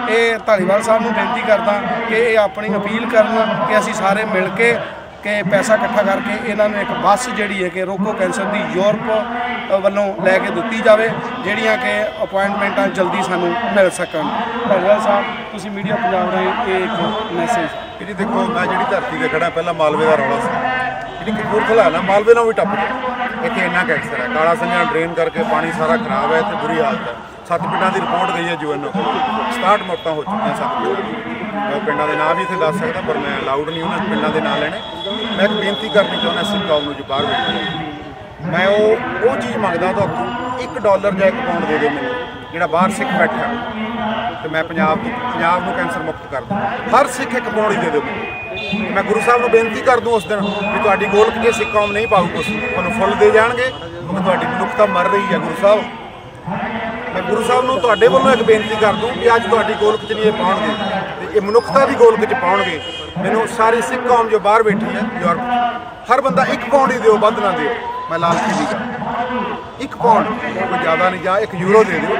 ਇਹ ਧਾਰੀਵਾਲ ਸਾਹਿਬ ਨੂੰ ਬੇਨਤੀ ਕਰਦਾ ਕਿ ਇਹ ਆਪਣੀ ਅਪੀਲ ਕਰਨ ਕਿ ਅਸੀਂ ਸਾਰੇ ਮਿਲ ਕੇ ਕਿ ਪੈਸਾ ਇਕੱਠਾ ਕਰਕੇ ਇਹਨਾਂ ਨੂੰ ਇੱਕ ਬੱਸ ਜਿਹੜੀ ਹੈ ਕਿ ਰੋਕੋ ਕੈਂਸਰ ਦੀ ਯੂਰਪ ਵੱਲੋਂ ਲੈ ਕੇ ਦਿੱਤੀ ਜਾਵੇ, ਜਿਹੜੀਆਂ ਕਿ ਅਪਾਇੰਟਮੈਂਟਾਂ ਜਲਦੀ ਸਾਨੂੰ ਮਿਲ ਸਕਣ। ਧਾਰੀਵਾਲ ਸਾਹਿਬ ਤੁਸੀਂ ਮੀਡੀਆ ਪੰਜਾਬ ਰਾਹੀਂ ਇਹ ਇੱਕ ਮੈਸੇਜ। ਜੀ ਦੇਖੋ ਮੈਂ ਜਿਹੜੀ ਧਰਤੀ ਤੇ ਖੜਾ ਪਹਿਲਾਂ ਮਾਲਵੇ ਦਾ ਰੌਲਾ ਸੀ, ਜਿਹੜੀ ਕਪੂਰਥਲਾ ਨਾ ਮਾਲਵੇ ਨਾਲ ਵੀ ਟੱਪ ਗਿਆ। ਇੱਥੇ ਇੰਨਾ ਕੈਂਸਰ ਹੈ, ਕਾਲਾ ਸੰਘਿਆ ਡਰੇਨ ਕਰਕੇ ਪਾਣੀ ਸਾਰਾ ਖਰਾਬ ਹੈ, ਇੱਥੇ ਬੁਰੀ ਹਾਲਤ ਹੈ। 7 ਪਿੰਡਾਂ ਦੀ ਰਿਪੋਰਟ ਗਈ ਹੈ UN ਨੂੰ, 67 ਮੌਤਾਂ ਹੋ ਚੁੱਕੀਆਂ 7 ਪਿੰਡਾਂ ਦੀ। ਮੈਂ ਪਿੰਡਾਂ ਦੇ ਨਾਂ ਵੀ ਇੱਥੇ ਦੱਸ ਸਕਦਾ, ਪਰ ਮੈਂ ਅਲਾਊਡ ਨਹੀਂ ਉਹਨਾਂ ਪਿੰਡਾਂ ਦੇ ਨਾਂ ਲੈਣੇ। ਮੈਂ ਇੱਕ ਬੇਨਤੀ ਕਰਨੀ ਚਾਹੁੰਦਾ ਸਿੱਖ ਕੌਮ ਨੂੰ ਜੋ ਬਾਹਰ ਬੈਠੇ, ਮੈਂ ਉਹ ਚੀਜ਼ ਮੰਗਦਾ ਤੁਹਾਨੂੰ, $1 ਜਾਂ 1 ਪਾਉਂਡ ਦੇ ਦਿਓ ਮੈਨੂੰ, ਜਿਹੜਾ ਬਾਹਰ ਸਿੱਖ ਬੈਠਾ ਤੇ ਮੈਂ ਪੰਜਾਬ ਨੂੰ ਕੈਂਸਰ ਮੁਕਤ ਕਰ ਦੂੰ। ਹਰ ਸਿੱਖ 1 ਪਾਉਂਡ ਹੀ ਦੇ ਦਿਓ ਮੈਨੂੰ। ਮੈਂ ਗੁਰੂ ਸਾਹਿਬ ਨੂੰ ਬੇਨਤੀ ਕਰ ਦੂੰ ਉਸ ਦਿਨ ਵੀ ਤੁਹਾਡੀ ਗੋਲਕ ਜੇ ਸਿੱਖ ਕੌਮ ਨਹੀਂ ਪਾਊ ਕੁਛ, ਤੁਹਾਨੂੰ ਫੁੱਲ ਦੇ ਜਾਣਗੇ ਕਿਉਂਕਿ ਤੁਹਾਡੀ ਮਨੁੱਖਤਾ ਮਰ ਰਹੀ ਹੈ। ਗੁਰੂ ਸਾਹਿਬ, ਮੈਂ ਗੁਰੂ ਸਾਹਿਬ ਨੂੰ ਤੁਹਾਡੇ ਵੱਲੋਂ ਇੱਕ ਬੇਨਤੀ ਕਰ ਦੂੰ ਕਿ ਅੱਜ ਤੁਹਾਡੀ ਗੋਲਕ 'ਚ ਨਹੀਂ ਇਹ ਪਾਉਣਗੇ ਤੇ ਇਹ ਮਨੁੱਖਤਾ ਦੀ ਗੋਲਕ 'ਚ ਪਾਉਣਗੇ। ਮੈਨੂੰ ਸਾਰੀ ਸਿੱਖ ਕੌਮ ਜੋ ਬਾਹਰ ਬੈਠੀ ਹੈ ਯੂਰਪ, ਹਰ ਬੰਦਾ 1 ਪਾਉਂਡ ਹੀ ਦਿਓ, ਵੱਧ ਨਾ ਦਿਓ। ਮੈਂ ਲਾਲਚੀ ਨਹੀਂ ਗਾ, 1 ਪਾਉਂਡ ਕੋਈ ਜ਼ਿਆਦਾ ਨਹੀਂ, ਜਾਂ 1 ਯੂਰੋ ਦੇ ਦਿਓ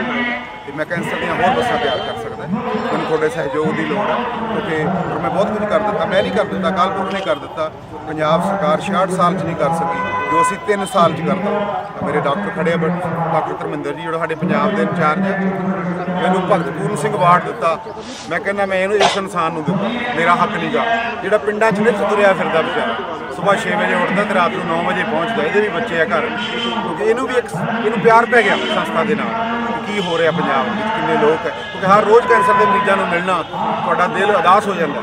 ਤੇ ਮੈਂ ਕੈਂਸਰ ਦੀਆਂ ਹੋਰ ਬੱਸਾਂ ਤਿਆਰ ਕਰ ਸਕਦਾ। ਮੈਨੂੰ ਤੁਹਾਡੇ ਸਹਿਯੋਗ ਦੀ ਲੋੜ ਹੈ ਕਿਉਂਕਿ ਮੈਂ ਬਹੁਤ ਕੁਝ ਕਰ ਦਿੱਤਾ, ਮੈਂ ਨਹੀਂ ਕਰ ਦਿੱਤਾ, ਅਕਾਲ ਪੁਰਖ ਨੇ ਕਰ ਦਿੱਤਾ। ਪੰਜਾਬ ਸਰਕਾਰ 66 ਸਾਲ 'ਚ ਨਹੀਂ ਕਰ ਸਕੀ ਜੋ ਅਸੀਂ 3 ਸਾਲ 'ਚ ਕਰਤਾ। ਮੇਰੇ ਡਾਕਟਰ ਖੜੇ ਆ, ਡਾਕਟਰ ਧਰਮਿੰਦਰ ਜੀ ਜਿਹੜਾ ਸਾਡੇ ਪੰਜਾਬ ਦੇ ਇੰਚਾਰਜ ਹੈ, ਮੈਨੂੰ ਭਗਤ ਪੂਰਨ ਸਿੰਘ ਅਵਾਰਡ ਦਿੱਤਾ। ਮੈਂ ਕਹਿੰਦਾ ਮੈਂ ਇਹਨੂੰ ਇਸ ਇਨਸਾਨ ਨੂੰ ਦਿੱਤਾ, ਮੇਰਾ ਹੱਕ ਨਹੀਂ ਗਾ। ਜਿਹੜਾ ਪਿੰਡਾਂ 'ਚ ਨਿੱਤ ਤੁਰਿਆ ਫਿਰਦਾ ਵਿਚਾਰਾ, ਸੁਬਾਹ 6 ਵਜੇ ਉੱਠਦਾ ਤੇ ਰਾਤ ਨੂੰ 9 ਵਜੇ ਪਹੁੰਚਦਾ, ਇਹਦੇ ਵੀ ਬੱਚੇ ਆ ਘਰ, ਕਿਉਂਕਿ ਇਹਨੂੰ ਪਿਆਰ ਪੈ ਗਿਆ ਸੰਸਥਾ ਦੇ ਨਾਲ ਕੀ ਹੋ ਰਿਹਾ ਪੰਜਾਬ ਵਿੱਚ, ਕਿੰਨੇ ਲੋਕ ਹੈ। ਕਿਉਂਕਿ ਹਰ ਰੋਜ਼ ਕੈਂਸਰ ਦੇ ਮਰੀਜ਼ਾਂ ਨੂੰ ਮਿਲਣਾ ਤੁਹਾਡਾ ਦਿਲ ਉਦਾਸ ਹੋ ਜਾਂਦਾ।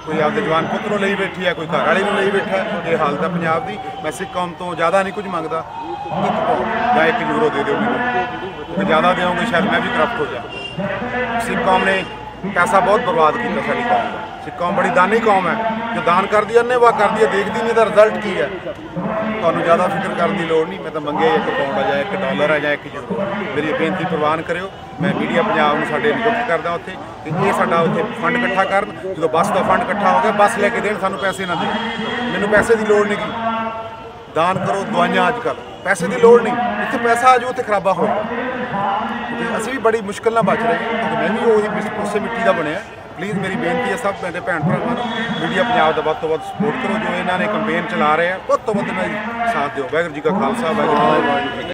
ਕੋਈ ਆਪਦੇ ਜਵਾਨ ਪੁੱਤ ਨੂੰ ਲਈ ਬੈਠੀ ਹੈ, ਕੋਈ ਘਰ ਵਾਲੀ ਨੂੰ ਲਈ ਬੈਠਾ ਹੈ। ਇਹ ਹਾਲਤ ਹੈ ਪੰਜਾਬ ਦੀ। ਮੈਂ ਸਿੱਖ ਕੌਮ ਤੋਂ ਜ਼ਿਆਦਾ ਨਹੀਂ ਕੁਝ ਮੰਗਦਾ, 1 ਪਾਉਂਡ ਜਾਂ 1 ਯੂਰੋ ਦੇ ਦਿਓ ਮੈਨੂੰ, ਕਿਉਂਕਿ ਜ਼ਿਆਦਾ ਦਿਓਗੇ ਸ਼ਾਇਦ ਮੈਂ ਵੀ ਕਰਪਟ ਹੋ ਜਾਵਾਂ। ਸਿੱਖ ਕੌਮ ਨੇ ਪੈਸਾ ਬਹੁਤ ਬਰਬਾਦ ਕੀਤਾ ਸਾਡੀ ਕੌਮ ਦਾ। ਸਿੱਖ ਕੌਮ ਬੜੀ ਦਾਨੀ ਕੌਮ ਹੈ, ਜੋ ਦਾਨ ਕਰਦੀ ਹੈ ਅੰਨ੍ਹੇਵਾਹ ਕਰਦੀ ਹੈ, ਦੇਖਦੀ ਨਹੀਂ ਇਹਦਾ ਰਿਜ਼ਲਟ ਕੀ ਹੈ। ਤੁਹਾਨੂੰ ਜ਼ਿਆਦਾ ਫਿਕਰ ਕਰਨ ਦੀ ਲੋੜ ਨਹੀਂ। ਮੈਂ ਤਾਂ ਮੰਗਿਆ 1 ਪਾਉਂਡ ਹੈ ਜਾਂ $1 ਹੈ ਜਾਂ 1 ਯੂਰੋ। ਮੇਰੀ ਬੇਨਤੀ ਪ੍ਰਵਾਨ ਕਰਿਓ। ਮੈਂ ਮੀਡੀਆ ਪੰਜਾਬ ਨੂੰ ਸਾਡੇ ਨਿਯੁਕਤ ਕਰਦਾ ਉੱਥੇ ਕਿ ਇਹ ਸਾਡਾ ਉੱਥੇ ਫੰਡ ਇਕੱਠਾ ਕਰਨ। ਜਦੋਂ ਬੱਸ ਦਾ ਫੰਡ ਇਕੱਠਾ ਹੋ ਗਿਆ, ਬੱਸ ਲੈ ਕੇ ਦੇਣ, ਸਾਨੂੰ ਪੈਸੇ ਨਾ ਦੇਣ। ਮੈਨੂੰ ਪੈਸੇ ਦੀ ਲੋੜ ਨਹੀਂ ਗੀ, ਦਾਨ ਕਰੋ ਦਵਾਈਆਂ। ਅੱਜ ਕੱਲ੍ਹ ਪੈਸੇ ਦੀ ਲੋੜ ਨਹੀਂ, ਜਿੱਥੇ ਪੈਸਾ ਆ ਜਾਊ ਉੱਥੇ ਖਰਾਬਾ ਹੋਊਗਾ। ਕਿਉਂਕਿ ਅਸੀਂ ਵੀ ਬੜੀ ਮੁਸ਼ਕਿਲ ਨਾਲ ਬਚ ਰਹੇ ਹਾਂ, ਕਿਉਂਕਿ ਮੈਂ ਵੀ ਉਹੀ ਉਸੇ ਮਿੱਟੀ ਦਾ ਬਣਿਆ। ਪਲੀਜ਼ ਮੇਰੀ ਬੇਨਤੀ ਹੈ ਸਭ ਮੇਰੇ ਭੈਣ ਭਰਾਵਾਂ ਨੂੰ, ਮੀਡੀਆ ਪੰਜਾਬ ਦਾ ਵੱਧ ਤੋਂ ਵੱਧ ਸਪੋਰਟ ਕਰੋ। ਜੋ ਇਹਨਾਂ ਨੇ ਕੰਪੇਨ ਚਲਾ ਰਹੇ ਆ, ਵੱਧ ਤੋਂ ਵੱਧ ਇਹਨਾਂ ਦੀ ਸਾਥ ਦਿਓ। ਵਾਹਿਗੁਰੂ ਜੀ ਕਾ ਖਾਲਸਾ, ਵਾਹਿਗੁਰੂ ਜੀ ਕੀ ਫਤਿਹ।